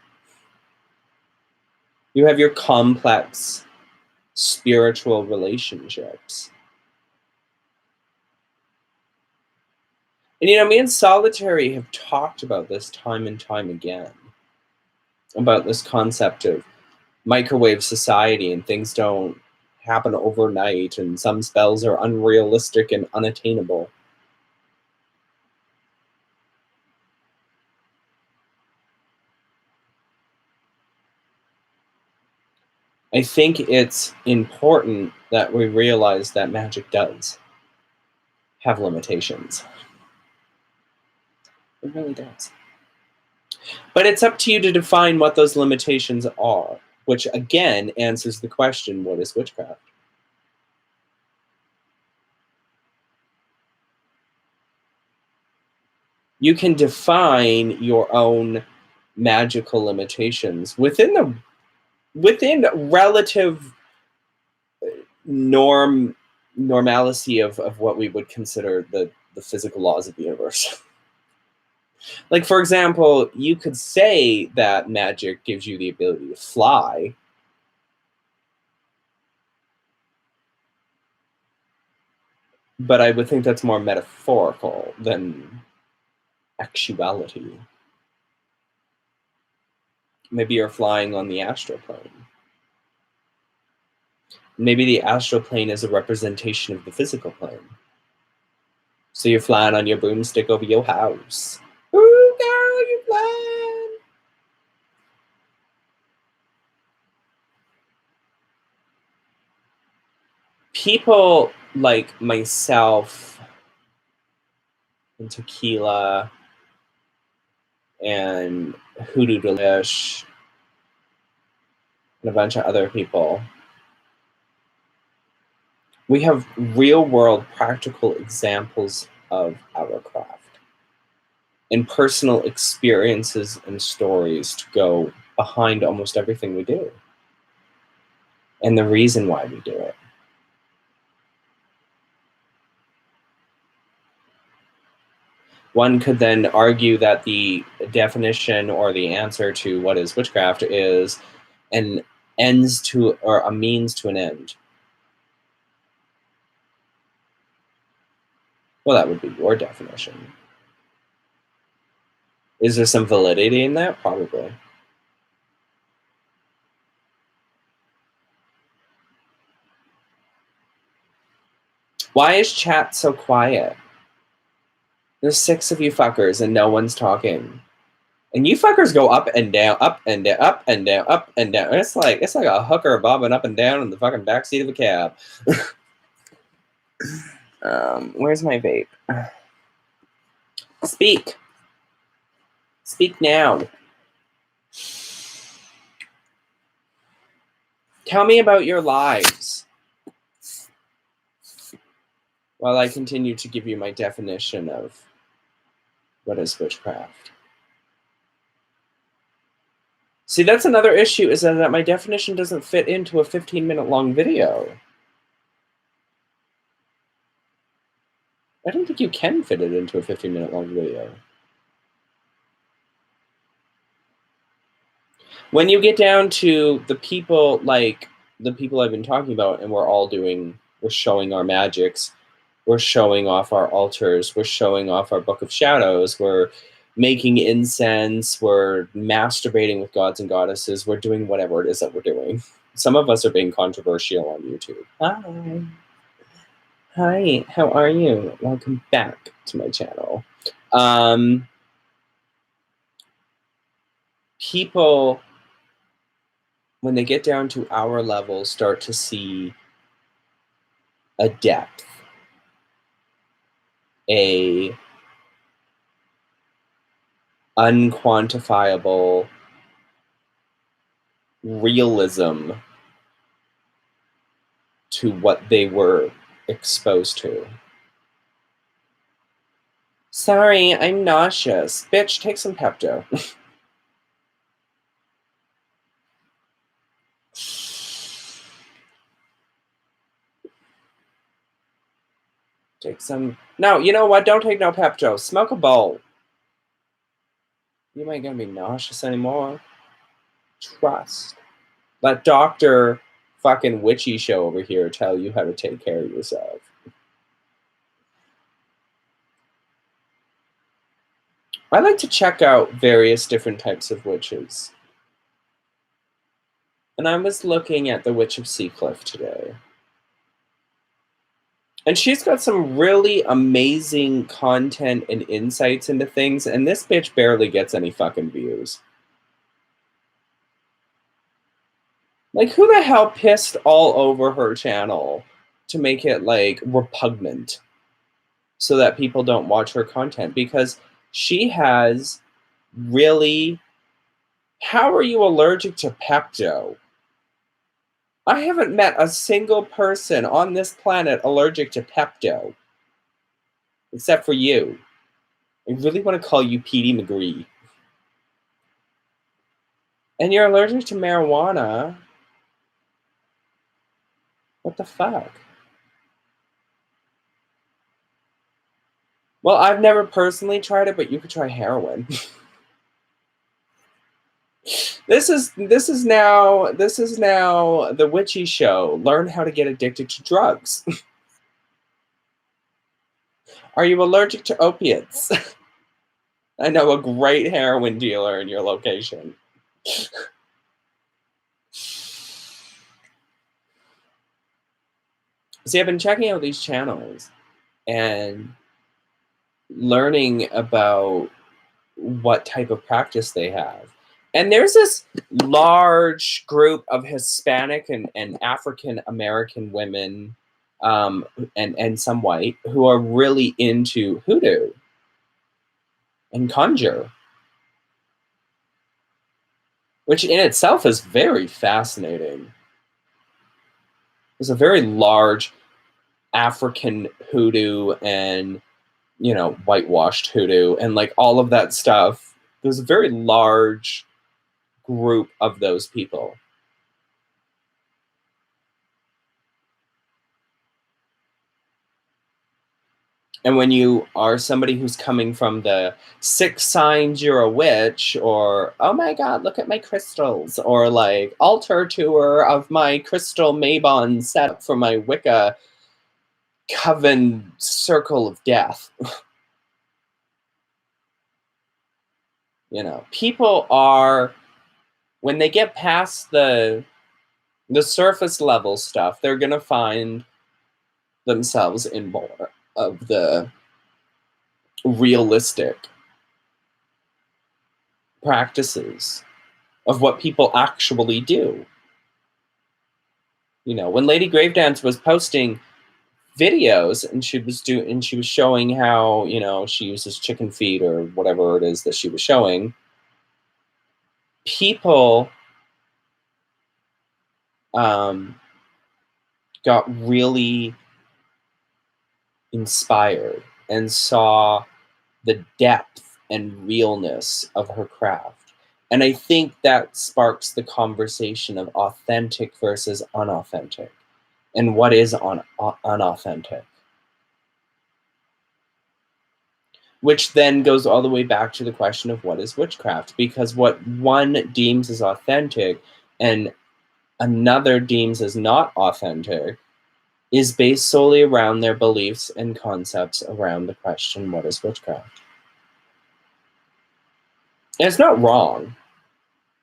You have your complex spiritual relationships. And you know, me and Solitary have talked about this time and time again, about this concept of microwave society, and things don't happen overnight, and some spells are unrealistic and unattainable. I think it's important that we realize that magic does have limitations. It really does. But it's up to you to define what those limitations are, which again answers the question, what is witchcraft? You can define your own magical limitations within relative normalcy of what we would consider the physical laws of the universe. Like, for example, you could say that magic gives you the ability to fly, but I would think that's more metaphorical than actuality. Maybe you're flying on the astral plane. Maybe the astral plane is a representation of the physical plane. So you're flying on your broomstick over your house. Ooh, girl, you're flying. People like myself and Tequila and Hoodoo Delish and a bunch of other people, we have real world practical examples of our craft and personal experiences and stories to go behind almost everything we do and the reason why we do it. One could then argue that the definition or the answer to what is witchcraft is an ends to, or a means to an end. Well, that would be your definition. Is there some validity in that? Probably. Why is chat so quiet? There's 6 of you fuckers and no one's talking. And you fuckers go up and down, up and down, up and down, up and down. It's like a hooker bobbing up and down in the fucking backseat of a cab. Where's my vape? Speak. Speak now. Tell me about your lives while I continue to give you my definition of what is witchcraft. See, that's another issue, is that my definition doesn't fit into a 15-minute long video. I don't think you can fit it into a 15-minute long video. When you get down to the people, like the people I've been talking about, and we're showing our magics, we're showing off our altars, we're showing off our Book of Shadows, we're making incense, we're masturbating with gods and goddesses, we're doing whatever it is that we're doing. Some of us are being controversial on YouTube. Hi. Hi, how are you? Welcome back to my channel. People, when they get down to our level, start to see a depth, a unquantifiable realism to what they were exposed to. Sorry, I'm nauseous. Bitch, take some Pepto. Take some. No, you know what? Don't take no Pepto. Smoke a bowl. You ain't gonna be nauseous anymore. Trust. Let Dr. fucking Witchy Show over here tell you how to take care of yourself. I like to check out various different types of witches. And I was looking at the Witch of Seacliff today. And she's got some really amazing content and insights into things, and this bitch barely gets any fucking views. Like, who the hell pissed all over her channel to make it, like, repugnant so that people don't watch her content? Because she has really... How are you allergic to Pepto? I haven't met a single person on this planet allergic to Pepto. Except for you. I really want to call you Petey McGree. And you're allergic to marijuana? What the fuck? Well, I've never personally tried it, but you could try heroin. This is now the Witchy Show. Learn how to get addicted to drugs. Are you allergic to opiates? I know a great heroin dealer in your location. See, I've been checking out these channels and learning about what type of practice they have. And there's this large group of Hispanic and African American women, and some white, who are really into hoodoo and conjure, which in itself is very fascinating. There's a very large African hoodoo and, you know, whitewashed hoodoo and like all of that stuff. There's a very large group of those people. And when you are somebody who's coming from the 6 signs you're a witch, or oh my god, look at my crystals, or like altar tour of my crystal Mabon set for my Wicca coven circle of death. You know, people are, when they get past the surface level stuff, they're gonna find themselves in more of the realistic practices of what people actually do. You know, when Lady Gravedance was posting videos and she was showing how, you know, she uses chicken feet or whatever it is that she was showing, people got really inspired and saw the depth and realness of her craft. And I think that sparks the conversation of authentic versus unauthentic, and what is unauthentic. Which then goes all the way back to the question of what is witchcraft, because what one deems as authentic and another deems as not authentic is based solely around their beliefs and concepts around the question, what is witchcraft? And it's not wrong. I'm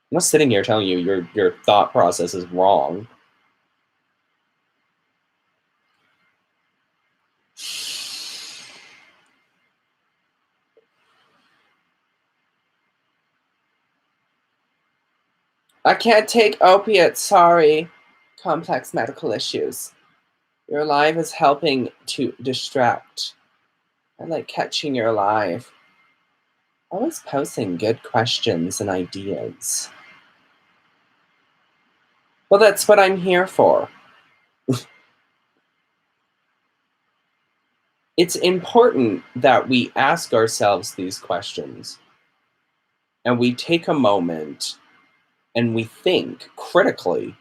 not sitting here telling you your thought process is wrong. I can't take opiates, sorry. Complex medical issues. Your live is helping to distract. I like catching your live. Always posting good questions and ideas. Well, that's what I'm here for. It's important that we ask ourselves these questions and we take a moment and we think critically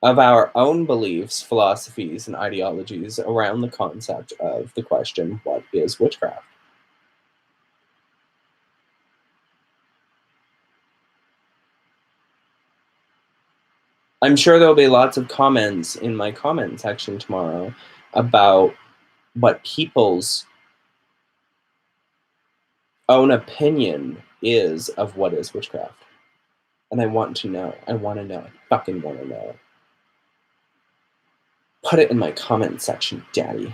of our own beliefs, philosophies, and ideologies around the concept of the question, what is witchcraft? I'm sure there'll be lots of comments in my comment section tomorrow about what people's own opinion is of what is witchcraft. And I want to know. I want to know. I fucking want to know. Put it in my comment section, daddy.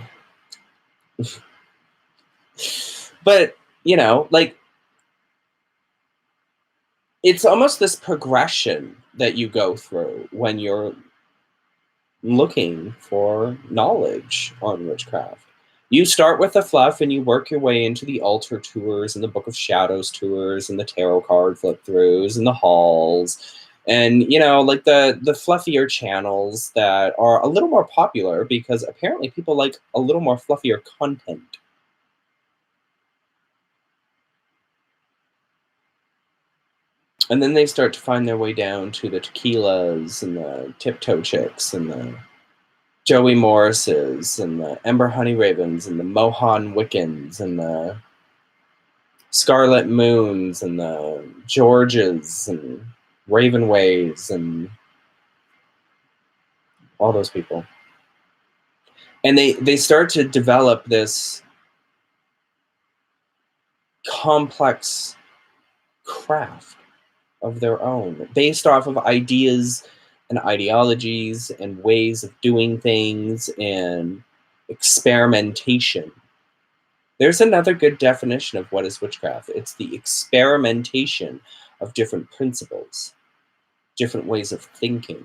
But, like, it's almost this progression that you go through when you're looking for knowledge on witchcraft. You start with the fluff and you work your way into the altar tours and the Book of Shadows tours and the tarot card flip throughs and the halls and like the fluffier channels that are a little more popular because apparently people like a little more fluffier content. And then they start to find their way down to the tequilas and the tiptoe chicks and the Joey Morrises and the Ember Honey Ravens and the Mohan Wiccans and the Scarlet Moons and the Georges and Ravenways and all those people. And they start to develop this complex craft of their own based off of ideas and ideologies and ways of doing things and experimentation. There's another good definition of what is witchcraft. It's the experimentation of different principles, different ways of thinking.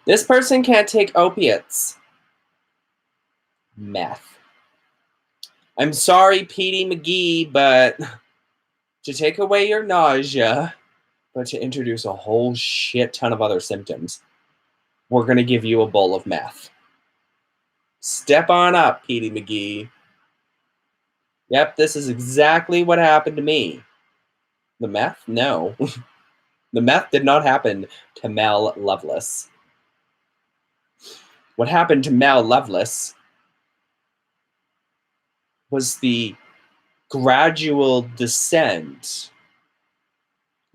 This person can't take opiates. Meth. I'm sorry, Petey McGee, but to take away your nausea, but to introduce a whole shit ton of other symptoms, we're going to give you a bowl of meth. Step on up, Petey McGee. Yep, this is exactly what happened to me. The meth? No. The meth did not happen to Mel Lovelace. What happened to Mel Lovelace was the gradual descent,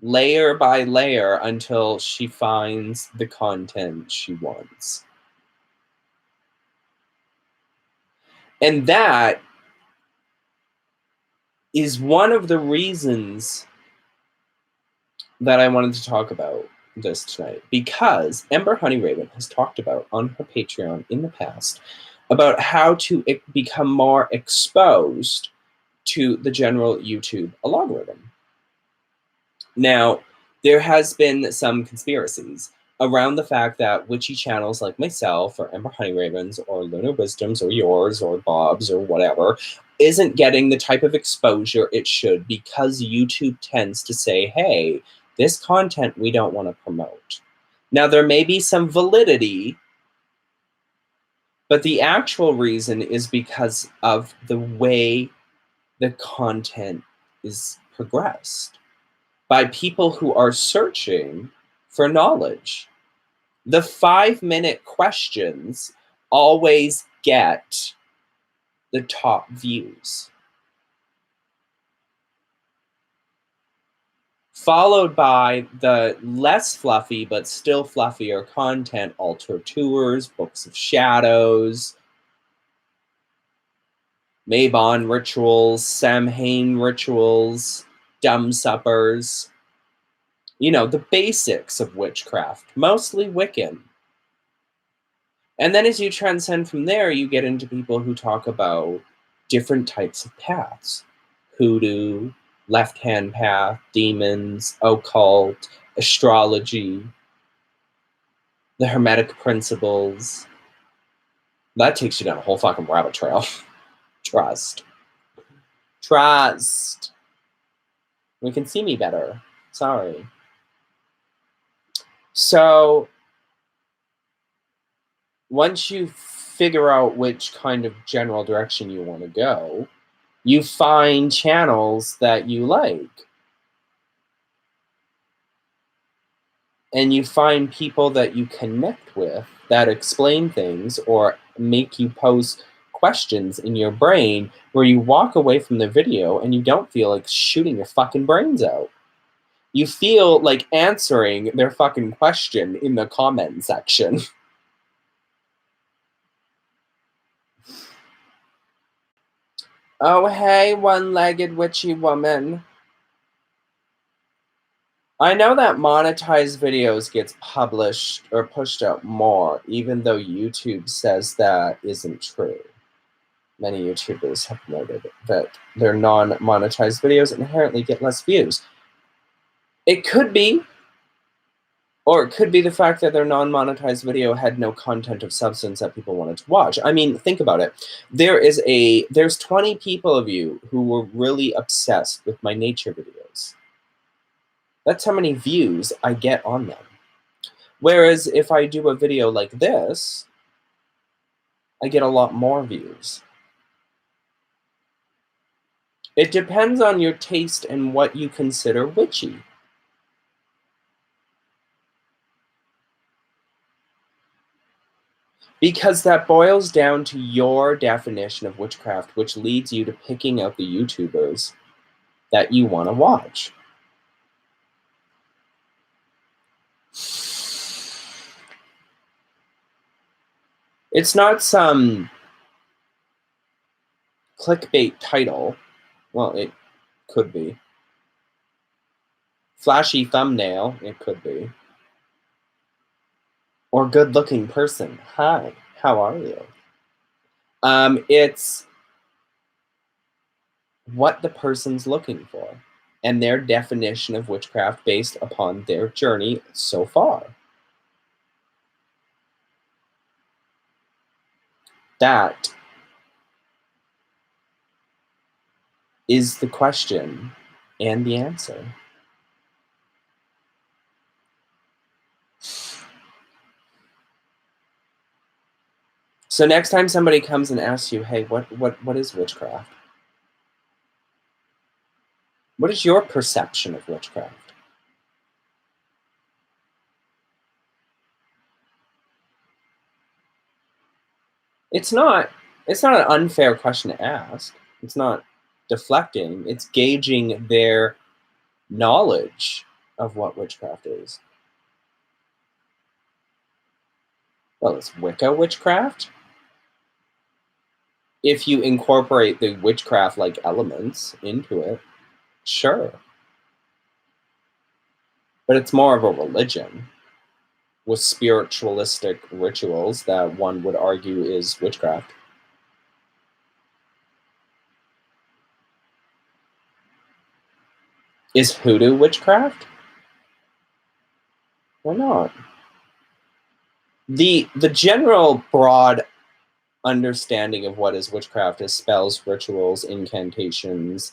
layer by layer, until she finds the content she wants. And that is one of the reasons that I wanted to talk about this tonight, because Ember Honeyraven has talked about on her Patreon in the past about how to become more exposed to the general YouTube algorithm. Now, there has been some conspiracies around the fact that witchy channels like myself or Ember Honeyravens or Lunar Wisdoms or yours or Bob's or whatever isn't getting the type of exposure it should because YouTube tends to say, hey, this content we don't want to promote. Now, there may be some validity, but the actual reason is because of the way the content is progressed by people who are searching for knowledge. The 5-minute questions always get the top views, followed by the less fluffy but still fluffier content, altar tours, books of shadows, Mabon rituals, Samhain rituals, dumb suppers. The basics of witchcraft, mostly Wiccan. And then as you transcend from there, you get into people who talk about different types of paths. Hoodoo, left-hand path, demons, occult, astrology, the Hermetic principles. That takes you down a whole fucking rabbit trail. Trust. Trust. You can see me better. Sorry. So once you figure out which kind of general direction you want to go, you find channels that you like. And you find people that you connect with that explain things or make you pose questions in your brain where you walk away from the video and you don't feel like shooting your fucking brains out. You feel like answering their fucking question in the comment section. Oh, hey, one-legged witchy woman. I know that monetized videos gets published or pushed out more, even though YouTube says that isn't true. Many YouTubers have noted that their non-monetized videos inherently get less views. It could be, or it could be the fact that their non-monetized video had no content of substance that people wanted to watch. I mean, think about it. There's 20 people of you who were really obsessed with my nature videos. That's how many views I get on them. Whereas if I do a video like this, I get a lot more views. It depends on your taste and what you consider witchy. Because that boils down to your definition of witchcraft, which leads you to picking out the YouTubers that you want to watch. It's not some clickbait title. Well, it could be. Flashy thumbnail, it could be. Or good-looking person. Hi, how are you? It's what the person's looking for and their definition of witchcraft based upon their journey so far. That is the question and the answer. So next time somebody comes and asks you, hey, what is witchcraft? What is your perception of witchcraft? It's not an unfair question to ask. It's not deflecting. It's gauging their knowledge of what witchcraft is. Well, is Wicca witchcraft? If you incorporate the witchcraft-like elements into it, sure. But it's more of a religion with spiritualistic rituals that one would argue is witchcraft. Is hoodoo witchcraft? Why not? The general broad understanding of what is witchcraft is spells, rituals, incantations,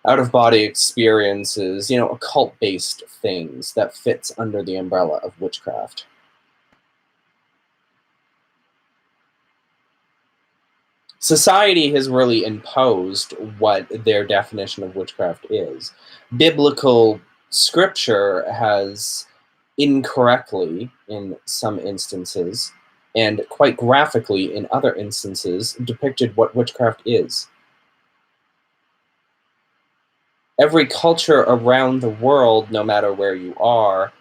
out-of-body experiences, occult-based things that fits under the umbrella of witchcraft. Society has really imposed what their definition of witchcraft is. Biblical scripture has incorrectly, in some instances, and quite graphically in other instances, depicted what witchcraft is. Every culture around the world, no matter where you are,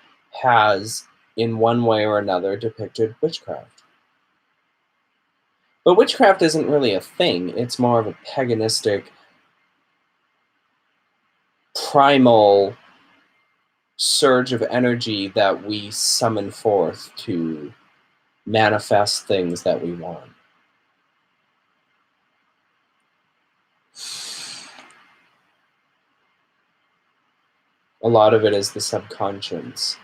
has, in one way or another, depicted witchcraft. But witchcraft isn't really a thing. It's more of a paganistic, primal surge of energy that we summon forth to manifest things that we want. A lot of it is the subconscious,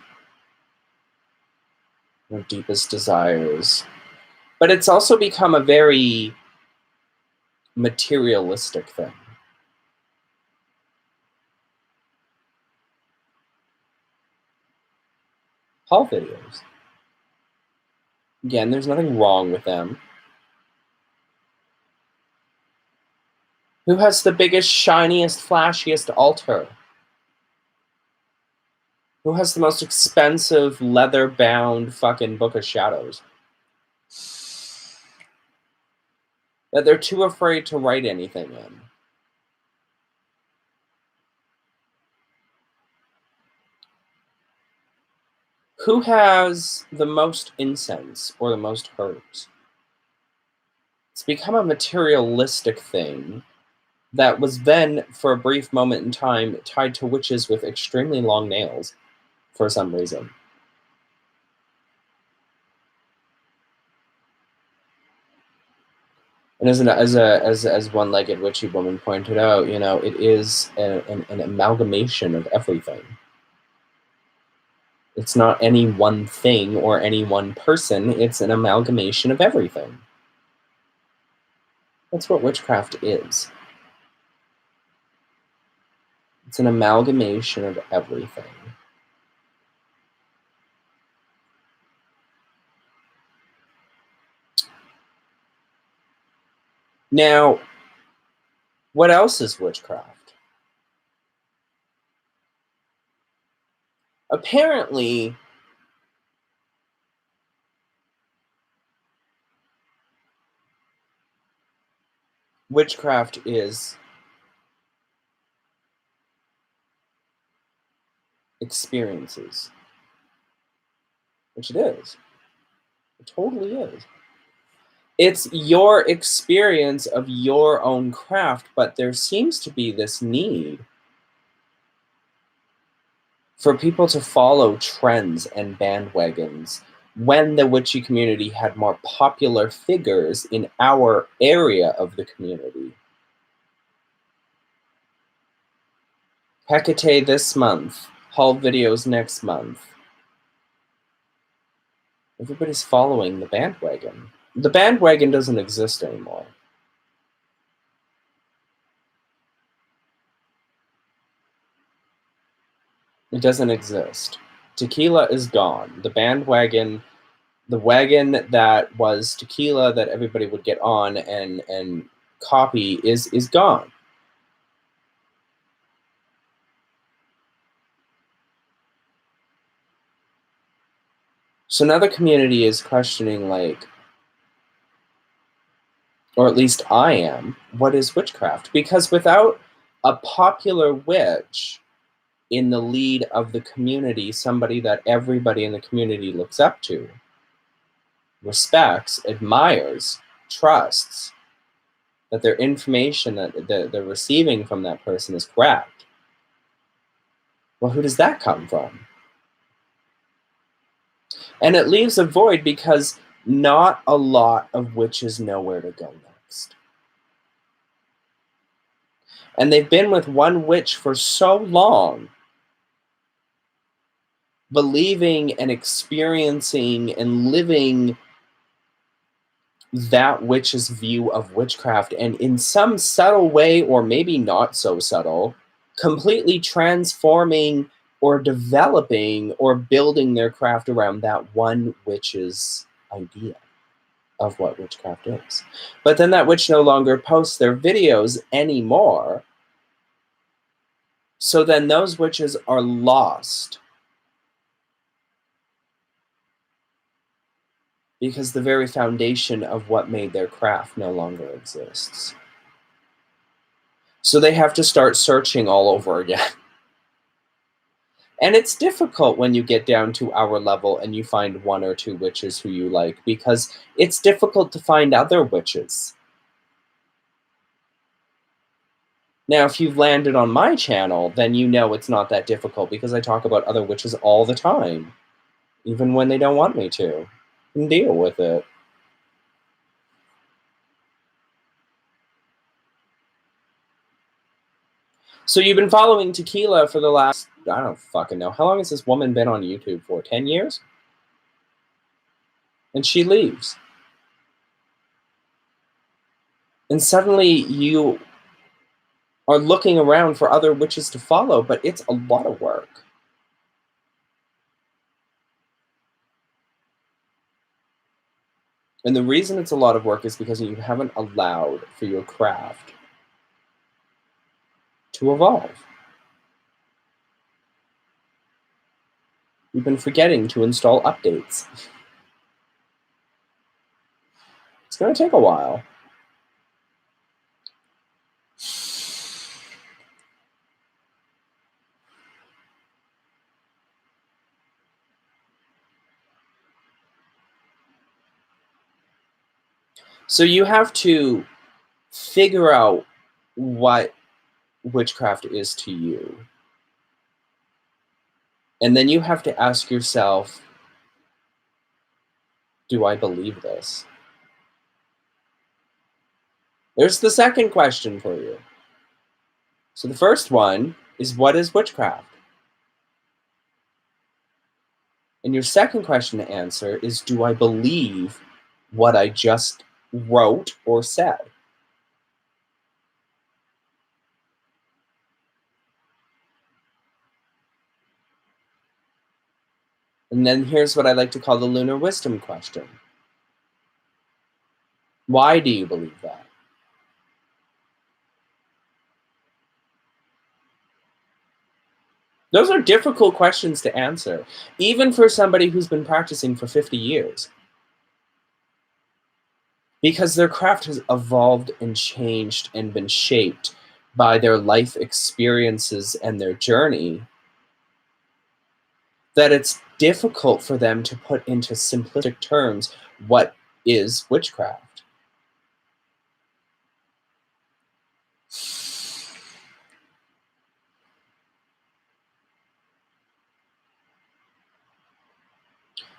our deepest desires. But it's also become a very materialistic thing. haul videos. Again, there's nothing wrong with them. Who has the biggest, shiniest, flashiest altar? Who has the most expensive, leather-bound fucking Book of Shadows? That they're too afraid to write anything in. Who has the most incense or the most herbs? It's become a materialistic thing that was then, for a brief moment in time, tied to witches with extremely long nails for some reason. And as one-legged witchy woman pointed out, you know, it is an amalgamation of everything. It's not any one thing or any one person, it's an amalgamation of everything. That's what witchcraft is. It's an amalgamation of everything. Now, what else is witchcraft? Apparently, witchcraft is experiences. Which it is. It totally is. It's your experience of your own craft, but there seems to be this need for people to follow trends and bandwagons when the witchy community had more popular figures in our area of the community. Hecate this month, haul videos next month. Everybody's following the bandwagon. The bandwagon doesn't exist anymore. It doesn't exist. Tequila is gone. The bandwagon, the wagon that was tequila that everybody would get on and copy is gone. So now the community is questioning, like, or at least I am, what is witchcraft? Because without a popular witch in the lead of the community, somebody that everybody in the community looks up to, respects, admires, trusts, that their information that they're receiving from that person is correct. Well, who does that come from? And it leaves a void because not a lot of witches know where to go next. And they've been with one witch for so long, believing and experiencing and living that witch's view of witchcraft, and in some subtle way, or maybe not so subtle, completely transforming or developing or building their craft around that one witch's idea of what witchcraft is. But then that witch no longer posts their videos anymore. So then those witches are lost because the very foundation of what made their craft no longer exists. So they have to start searching all over again. And it's difficult when you get down to our level and you find one or two witches who you like, because it's difficult to find other witches. Now, if you've landed on my channel, then you know it's not that difficult because I talk about other witches all the time, even when they don't want me to. And deal with it. So you've been following Tequila for the last, I don't fucking know. How long has this woman been on YouTube for? 10 years? And she leaves. And suddenly you are looking around for other witches to follow, but it's a lot of work. And the reason it's a lot of work is because you haven't allowed for your craft to evolve. You've been forgetting to install updates. It's going to take a while. So you have to figure out what witchcraft is to you. And then you have to ask yourself, do I believe this? There's the second question for you. So the first one is, what is witchcraft? And your second question to answer is, do I believe what I just wrote or said? And then here's what I like to call the lunar wisdom question. Why do you believe that? Those are difficult questions to answer, even for somebody who's been practicing for 50 years. Because their craft has evolved and changed and been shaped by their life experiences and their journey, that it's difficult for them to put into simplistic terms what is witchcraft.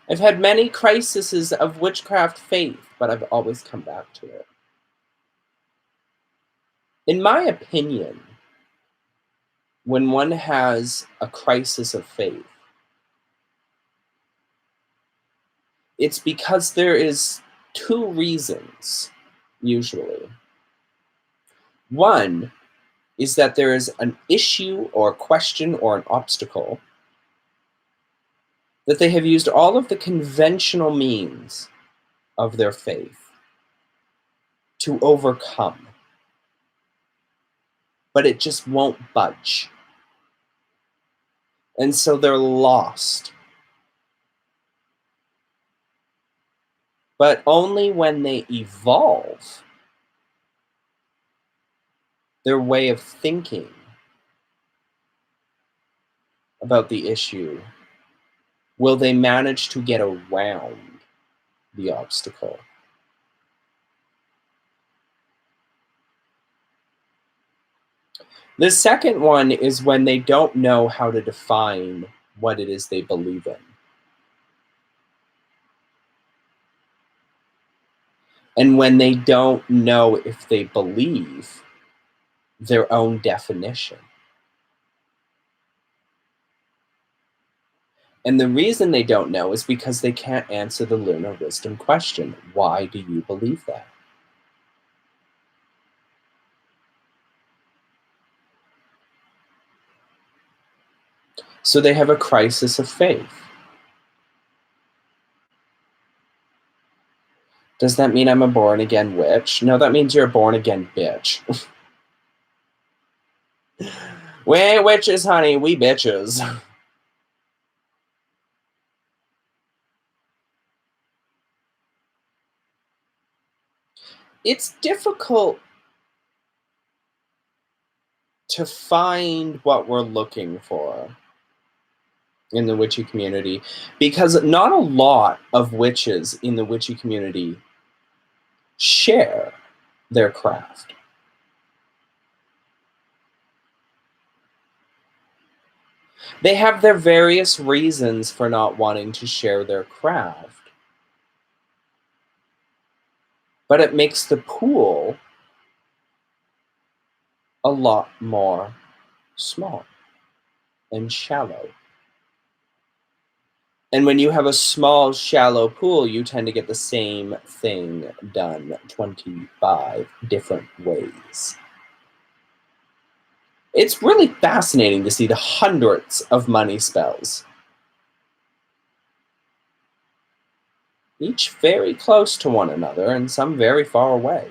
I've had many crises of witchcraft faith, but I've always come back to it. In my opinion, when one has a crisis of faith, it's because there is two reasons, usually. One is that there is an issue or a question or an obstacle that they have used all of the conventional means of their faith to overcome, but it just won't budge. And so they're lost. But only when they evolve their way of thinking about the issue will they manage to get around the obstacle. The second one is when they don't know how to define what it is they believe in. And when they don't know if they believe their own definition. And the reason they don't know is because they can't answer the lunar wisdom question. Why do you believe that? So they have a crisis of faith. Does that mean I'm a born-again witch? No, that means you're a born-again bitch. We ain't witches, honey. We bitches. It's difficult to find what we're looking for in the witchy community, because not a lot of witches in the witchy community share their craft. They have their various reasons for not wanting to share their craft, but it makes the pool a lot more small and shallow. And when you have a small, shallow pool, you tend to get the same thing done 25 different ways. It's really fascinating to see the hundreds of money spells each very close to one another and some very far away.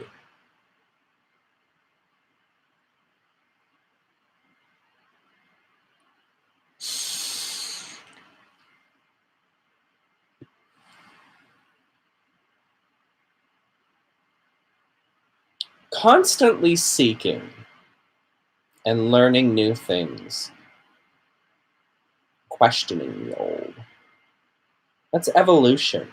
Constantly seeking and learning new things, questioning the old. That's evolution.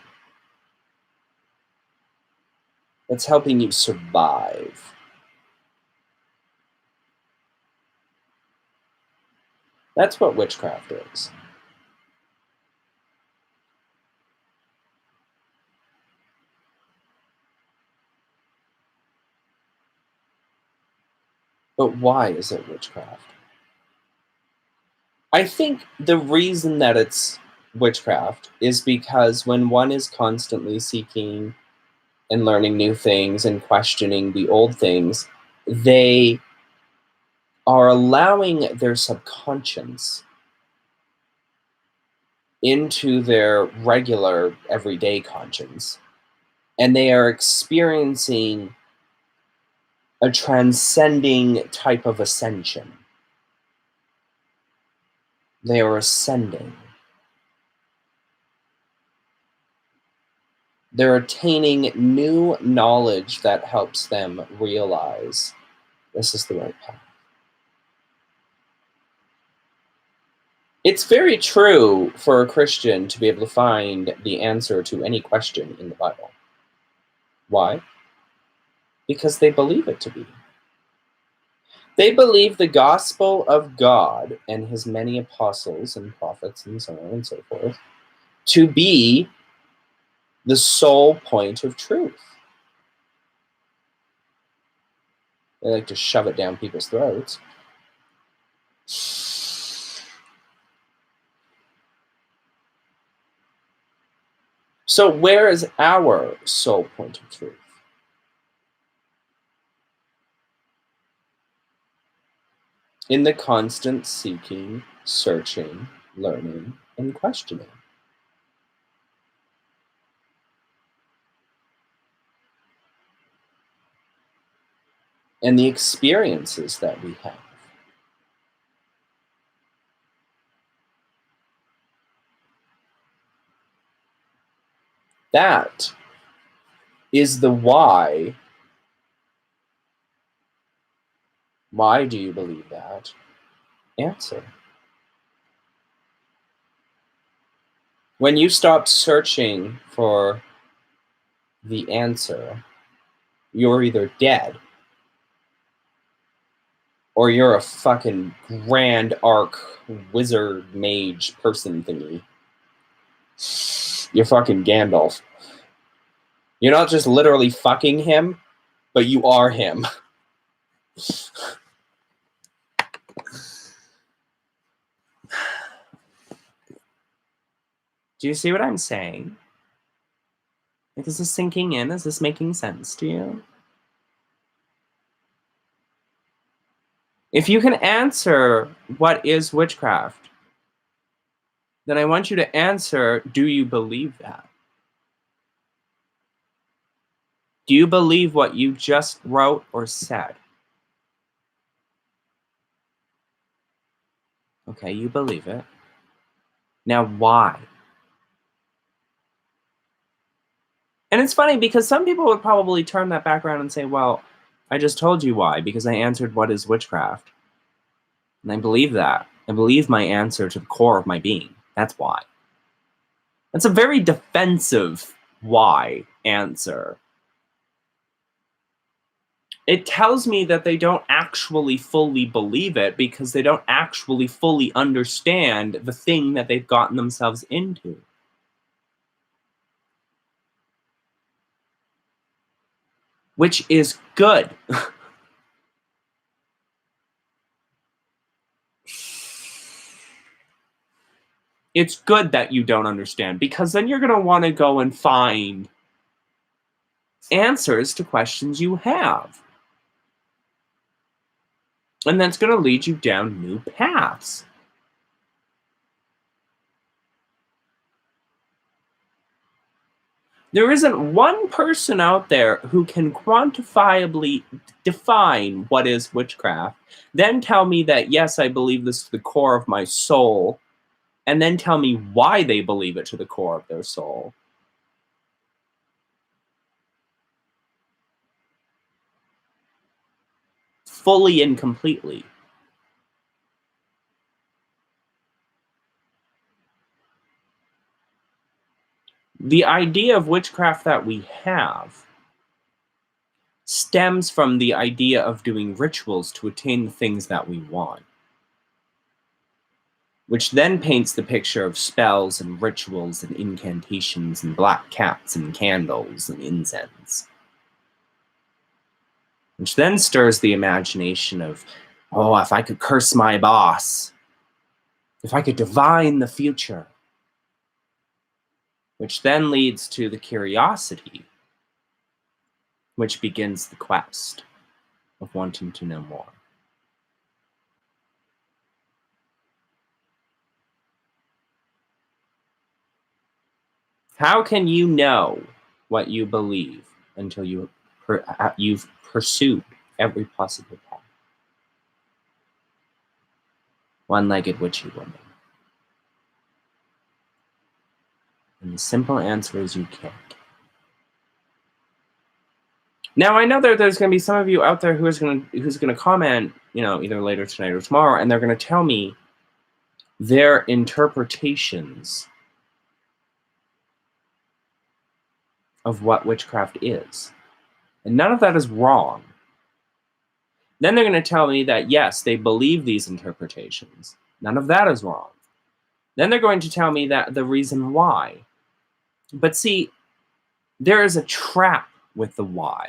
That's helping you survive. That's what witchcraft is. But why is it witchcraft? I think the reason that it's witchcraft is because when one is constantly seeking and learning new things and questioning the old things, they are allowing their subconscious into their regular everyday conscience, and they are experiencing a transcending type of ascension. They are ascending. They're attaining new knowledge that helps them realize this is the right path. It's very true for a Christian to be able to find the answer to any question in the Bible. Why? Because they believe it to be. They believe the gospel of God and his many apostles and prophets and so on and so forth to be the sole point of truth. They like to shove it down people's throats. So where is our sole point of truth? In the constant seeking, searching, learning, and questioning. And the experiences that we have. That is the why. Why do you believe that? Answer. When you stop searching for the answer, you're either dead or you're a fucking grand arc wizard mage person thingy. You're fucking Gandalf. You're not just literally fucking him, but you are him. Do you see what I'm saying? Like, is this sinking in? Is this making sense to you? If you can answer what is witchcraft, then I want you to answer, do you believe that? Do you believe what you just wrote or said? Okay, you believe it. Now, why? And it's funny because some people would probably turn that back around and say, well, I just told you why, because I answered what is witchcraft. And I believe that. I believe my answer to the core of my being. That's why. That's a very defensive why answer. It tells me that they don't actually fully believe it because they don't actually fully understand the thing that they've gotten themselves into. Which is good. It's good that you don't understand because then you're going to want to go and find answers to questions you have. And that's going to lead you down new paths. There isn't one person out there who can quantifiably define what is witchcraft, then tell me that, yes, I believe this to the core of my soul, and then tell me why they believe it to the core of their soul. Fully and completely. The idea of witchcraft that we have stems from the idea of doing rituals to attain the things that we want, which then paints the picture of spells and rituals and incantations and black cats and candles and incense, which then stirs the imagination of, oh, if I could curse my boss, if I could divine the future, which then leads to the curiosity, which begins the quest of wanting to know more. How can you know what you believe until you've pursued every possible path? One-legged witchy woman. And the simple answer is you can't. Now I know that there's going to be some of you out there who's going to comment, either later tonight or tomorrow, and they're going to tell me their interpretations of what witchcraft is. And none of that is wrong. Then they're going to tell me that, yes, they believe these interpretations. None of that is wrong. Then they're going to tell me that the reason why. But see, there is a trap with the why.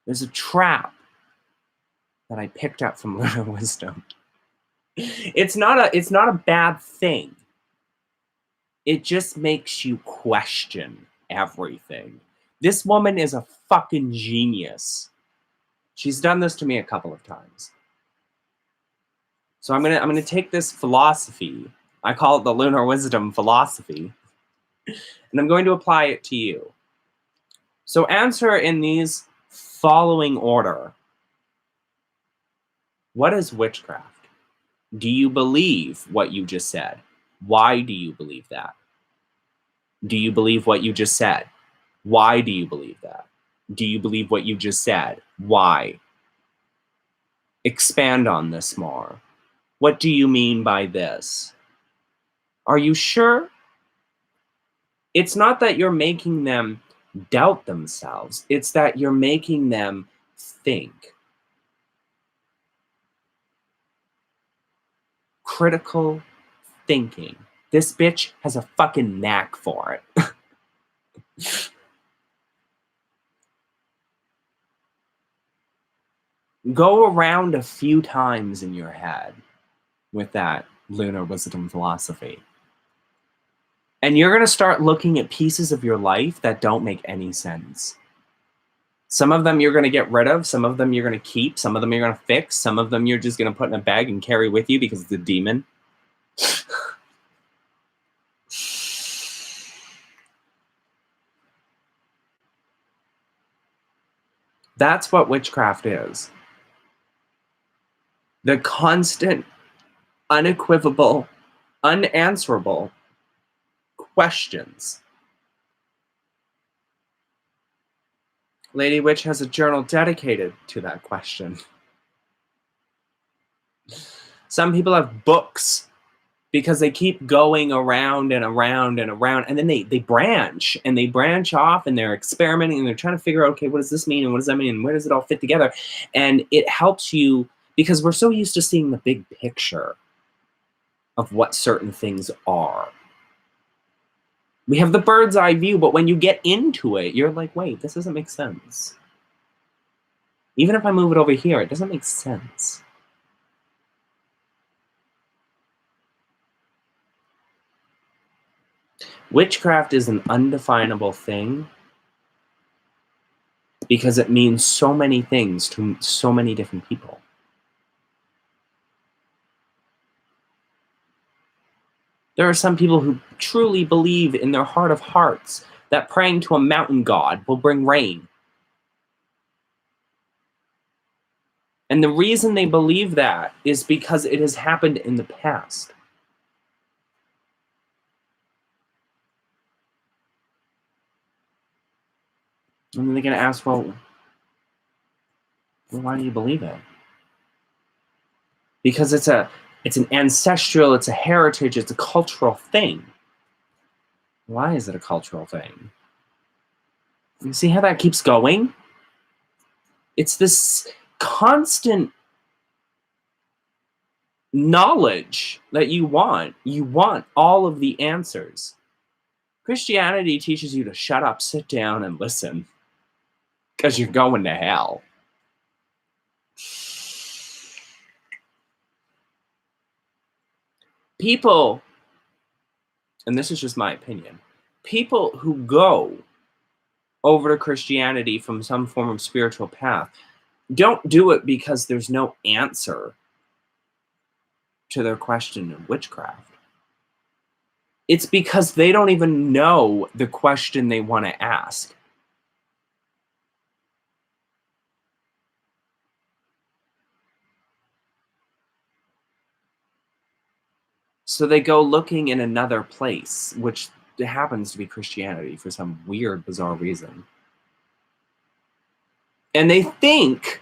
There's a trap that I picked up from Lunar Wisdom. It's not a bad thing. It just makes you question everything. This woman is a fucking genius. She's done this to me a couple of times. So I'm gonna take this philosophy. I call it the Lunar Wisdom philosophy, and I'm going to apply it to you. So answer in these following order. What is witchcraft? Do you believe what you just said? Why do you believe that? Do you believe what you just said? Why do you believe that? Do you believe what you just said? Why? Expand on this more. What do you mean by this? Are you sure? It's not that you're making them doubt themselves. It's that you're making them think. Critical thinking. This bitch has a fucking knack for it. Go around a few times in your head with that Lunar Wisdom philosophy. And you're going to start looking at pieces of your life that don't make any sense. Some of them you're going to get rid of. Some of them you're going to keep. Some of them you're going to fix. Some of them you're just going to put in a bag and carry with you because it's a demon. That's what witchcraft is. The constant, unequivocal, unanswerable questions. Lady Witch has a journal dedicated to that question. Some people have books because they keep going around and around and around, and then they branch off, and they're experimenting, and they're trying to figure out, okay, what does this mean, and what does that mean, and where does it all fit together? And it helps you because we're so used to seeing the big picture of what certain things are. We have the bird's eye view, but when you get into it, you're like, wait, this doesn't make sense. Even if I move it over here, it doesn't make sense. Witchcraft is an undefinable thing because it means so many things to so many different people. There are some people who truly believe in their heart of hearts that praying to a mountain god will bring rain. And the reason they believe that is because it has happened in the past. And then they're going to ask, well, why do you believe it? Because it's an ancestral, it's a heritage, it's a cultural thing. Why is it a cultural thing? You see how that keeps going? It's this constant knowledge that you want. You want all of the answers. Christianity teaches you to shut up, sit down, and listen, because you're going to hell. People, and this is just my opinion, people who go over to Christianity from some form of spiritual path don't do it because there's no answer to their question of witchcraft. It's because they don't even know the question they want to ask. So they go looking in another place, which happens to be Christianity for some weird, bizarre reason. And they think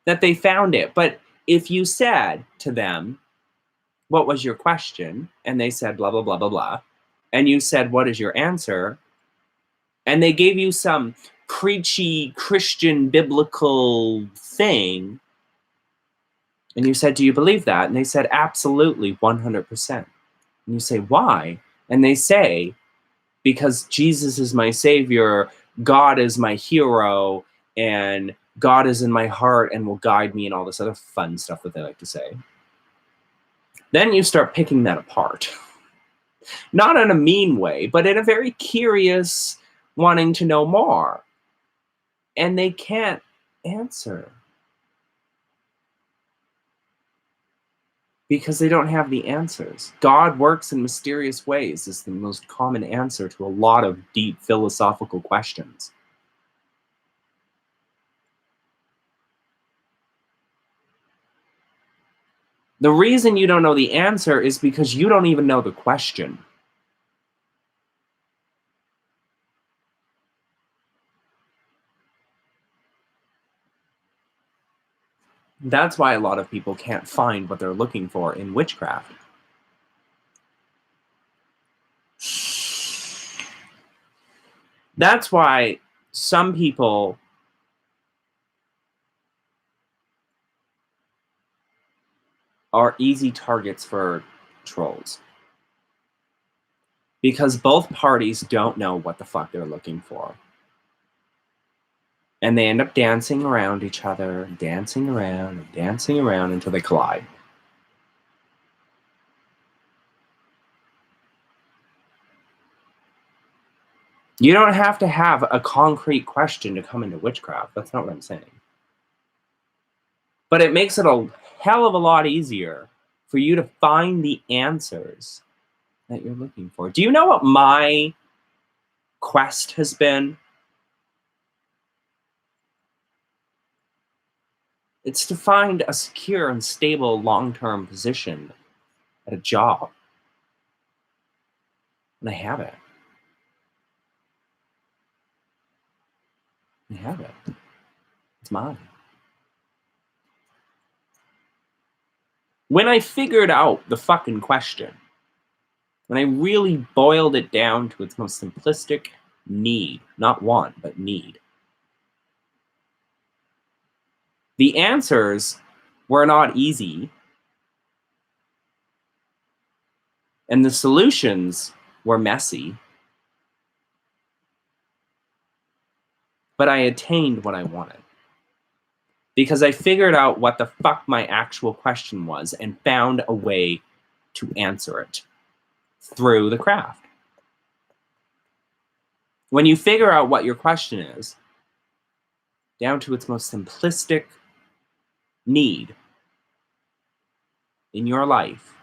that they found it. But if you said to them, what was your question? And they said, blah, blah, blah, blah, blah. And you said, what is your answer? And they gave you some preachy Christian biblical thing. And you said, do you believe that? And they said, absolutely, 100%. And you say, why? And they say, because Jesus is my savior, God is my hero, and God is in my heart and will guide me, and all this other fun stuff that they like to say. Then you start picking that apart. Not in a mean way, but in a very curious, wanting to know more. And they can't answer. Because they don't have the answers. God works in mysterious ways is the most common answer to a lot of deep philosophical questions. The reason you don't know the answer is because you don't even know the question. That's why a lot of people can't find what they're looking for in witchcraft. That's why some people are easy targets for trolls. Because both parties don't know what the fuck they're looking for. And they end up dancing around each other, dancing around and dancing around until they collide. You don't have to have a concrete question to come into witchcraft. That's not what I'm saying. But it makes it a hell of a lot easier for you to find the answers that you're looking for. Do you know what my quest has been? It's to find a secure and stable long-term position at a job. And I have it. I have it. It's mine. When I figured out the fucking question, when I really boiled it down to its most simplistic need, not want, but need, the answers were not easy, and the solutions were messy, but I attained what I wanted. Because I figured out what the fuck my actual question was and found a way to answer it through the craft. When you figure out what your question is, down to its most simplistic need in your life,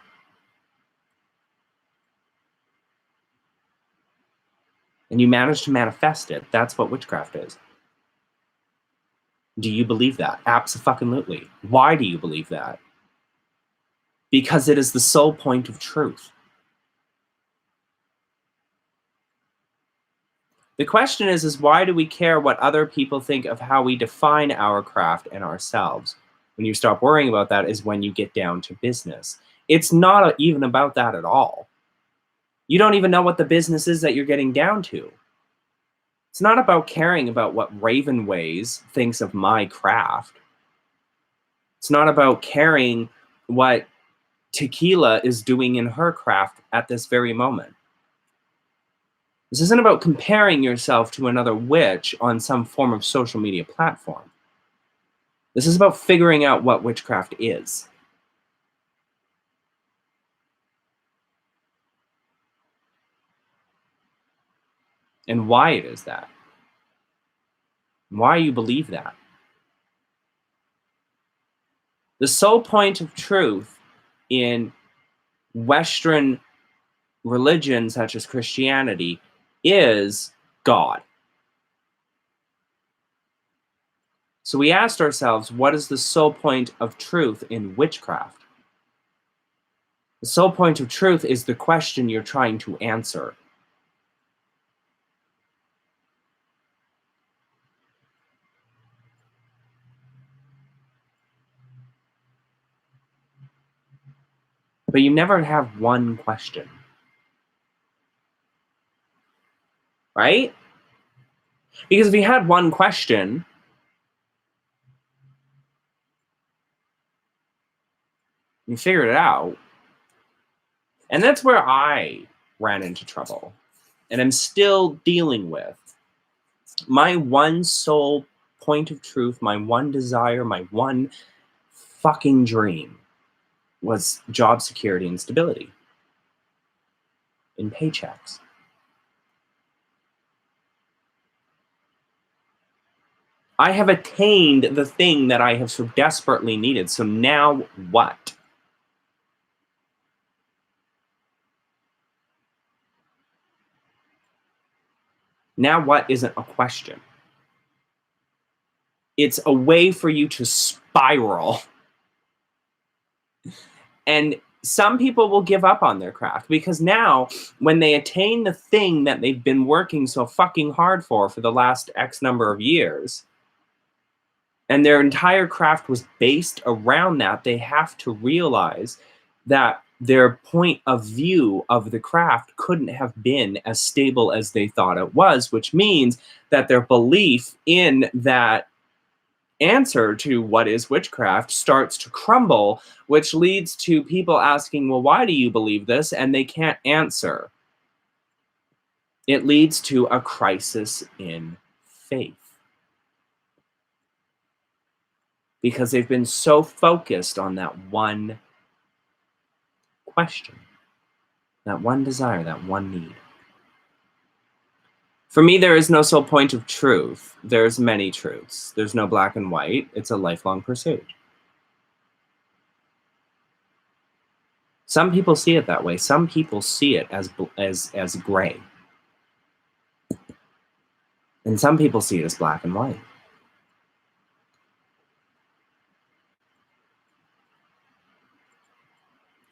and you manage to manifest it. That's what witchcraft is. Do you believe that? Abso-fucking-lutely. Why do you believe that? Because it is the sole point of truth. The question is why do we care what other people think of how we define our craft and ourselves? When you stop worrying about that is when you get down to business. It's not even about that at all. You don't even know what the business is that you're getting down to. It's not about caring about what Raven Ways thinks of my craft. It's not about caring what Tequila is doing in her craft at this very moment. This isn't about comparing yourself to another witch on some form of social media platform. This is about figuring out what witchcraft is. And why it is that. Why you believe that. The sole point of truth in Western religion, such as Christianity, is God. So we asked ourselves, what is the sole point of truth in witchcraft? The sole point of truth is the question you're trying to answer. But you never have one question. Right? Because if you had one question, you figured it out. And that's where I ran into trouble. And I'm still dealing with. My one sole point of truth, my one desire, my one fucking dream was job security and stability in paychecks. I have attained the thing that I have so desperately needed. So now what? Now what isn't a question. It's a way for you to spiral. And some people will give up on their craft because now when they attain the thing that they've been working so fucking hard for the last X number of years, and their entire craft was based around that, they have to realize that their point of view of the craft couldn't have been as stable as they thought it was, which means that their belief in that answer to what is witchcraft starts to crumble, which leads to people asking, well, why do you believe this? And they can't answer. It leads to a crisis in faith. Because they've been so focused on that one question, that one desire, that one need. For me, there is no sole point of truth. There's many truths. There's no black and white. It's a lifelong pursuit. Some people see it that way. Some people see it as gray. And some people see it as black and white.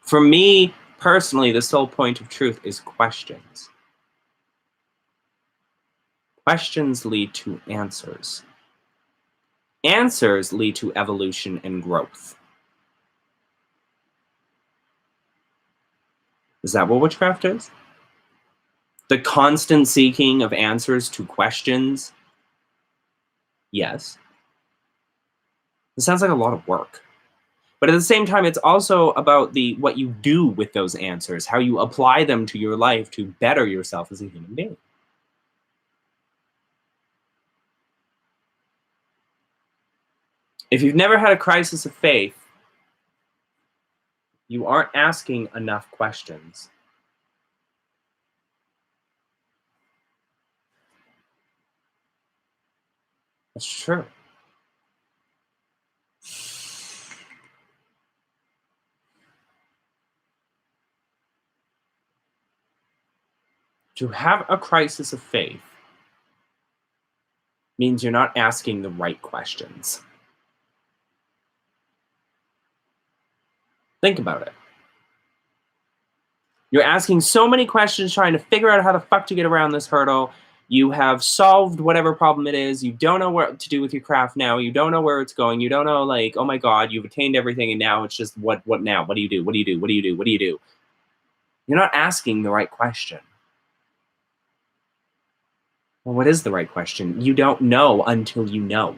For me, personally, the sole point of truth is questions. Questions lead to answers. Answers lead to evolution and growth. Is that what witchcraft is? The constant seeking of answers to questions? Yes. It sounds like a lot of work. But at the same time, it's also about what you do with those answers, how you apply them to your life to better yourself as a human being. If you've never had a crisis of faith, you aren't asking enough questions. That's true. To have a crisis of faith means you're not asking the right questions. Think about it. You're asking so many questions trying to figure out how the fuck to get around this hurdle. You have solved whatever problem it is. You don't know what to do with your craft now. You don't know where it's going. You don't know, like, oh my God, you've attained everything and now it's just what now? What do you do? What do you do? What do you do? What do you do? You're not asking the right question. Well, what is the right question? You don't know until you know.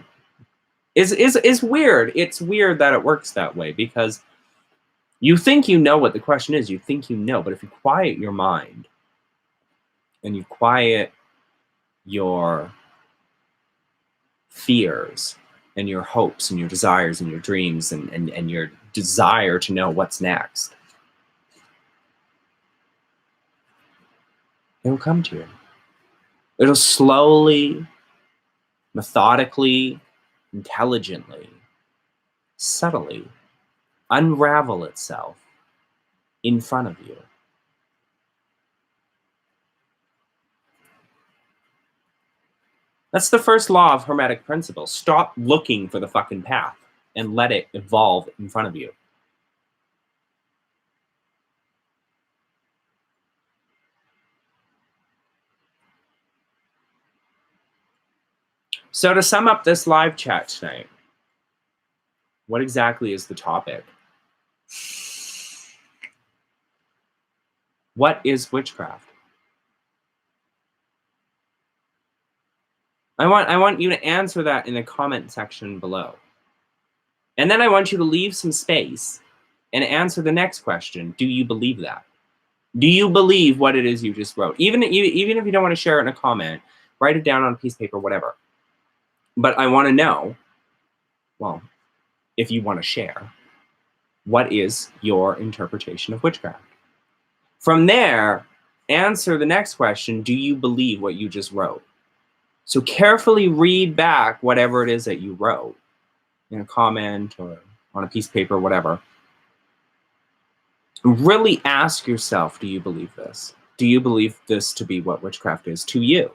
Is weird. It's weird that it works that way because you think you know what the question is. You think you know, but if you quiet your mind and you quiet your fears and your hopes and your desires and your dreams and your desire to know what's next, it'll come to you. It'll slowly, methodically, intelligently, subtly unravel itself in front of you. That's the first law of Hermetic principles. Stop looking for the fucking path and let it evolve in front of you. So to sum up this live chat tonight, what exactly is the topic? What is witchcraft? I want you to answer that in the comment section below. And then I want you to leave some space and answer the next question. Do you believe that? Do you believe what it is you just wrote? Even if you don't want to share it in a comment, write it down on a piece of paper, whatever. But I want to know, well, if you want to share, what is your interpretation of witchcraft? From there, answer the next question. Do you believe what you just wrote? So carefully read back whatever it is that you wrote in a comment or on a piece of paper, whatever. Really ask yourself, do you believe this? Do you believe this to be what witchcraft is to you?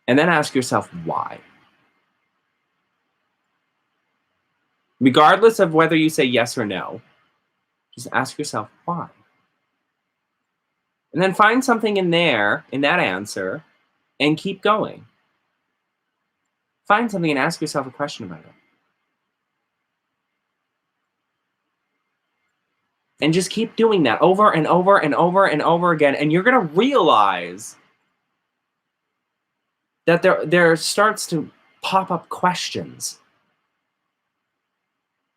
And then ask yourself why. Regardless of whether you say yes or no, just ask yourself why. And then find something in there, in that answer, and keep going. Find something and ask yourself a question about it. And just keep doing that over and over and over and over again. And you're going to realize that there starts to pop up questions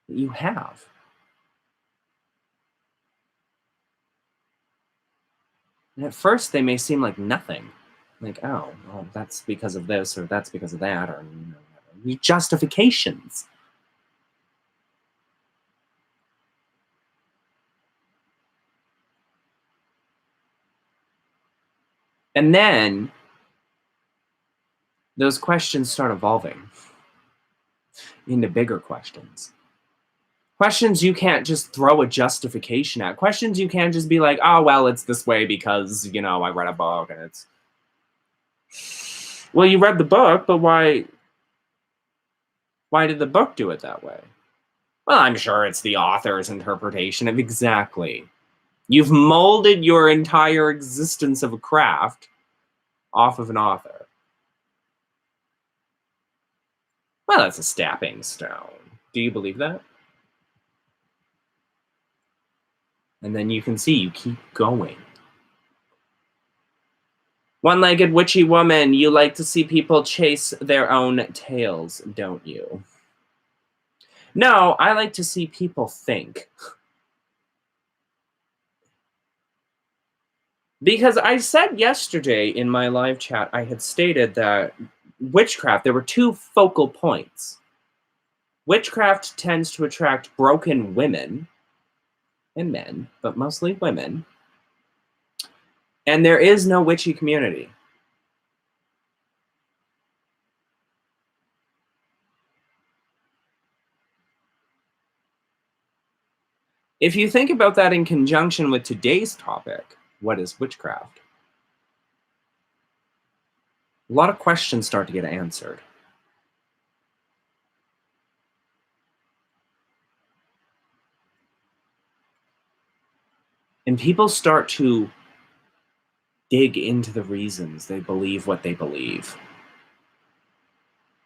that you have. And at first, they may seem like nothing. Like, oh, well, that's because of this, or that's because of that, or justifications. And then those questions start evolving into bigger questions. Questions you can't just throw a justification at. Questions you can't just be like, oh, well, it's this way because, I read a book and it's... Well, you read the book, but why did the book do it that way? Well, I'm sure it's the author's interpretation of exactly. You've molded your entire existence of a craft off of an author. Well, that's a stepping stone. Do you believe that? And then you can see you keep going. One-legged witchy woman, you like to see people chase their own tails, don't you? No, I like to see people think. Because I said yesterday in my live chat, I had stated that witchcraft, there were two focal points. Witchcraft tends to attract broken women and men, but mostly women. And there is no witchy community. If you think about that in conjunction with today's topic, what is witchcraft? A lot of questions start to get answered. And people start to dig into the reasons they believe what they believe.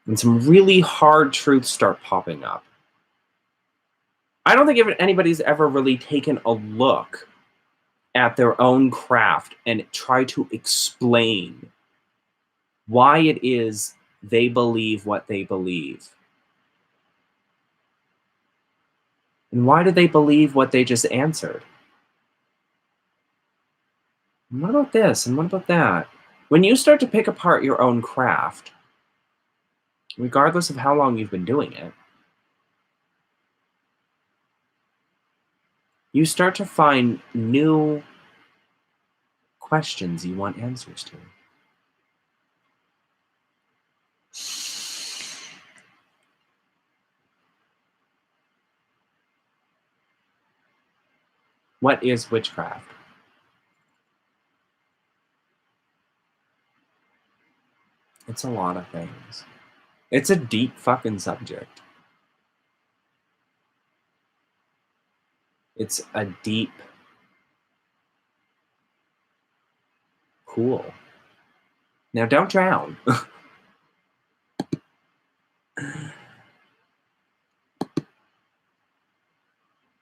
And some really hard truths start popping up. I don't think anybody's ever really taken a look at their own craft and tried to explain why it is they believe what they believe. And why do they believe what they just answered? And what about this? And what about that? When you start to pick apart your own craft, regardless of how long you've been doing it, you start to find new questions you want answers to. What is witchcraft? It's a lot of things. It's a deep fucking subject. It's a deep pool. Now, don't drown.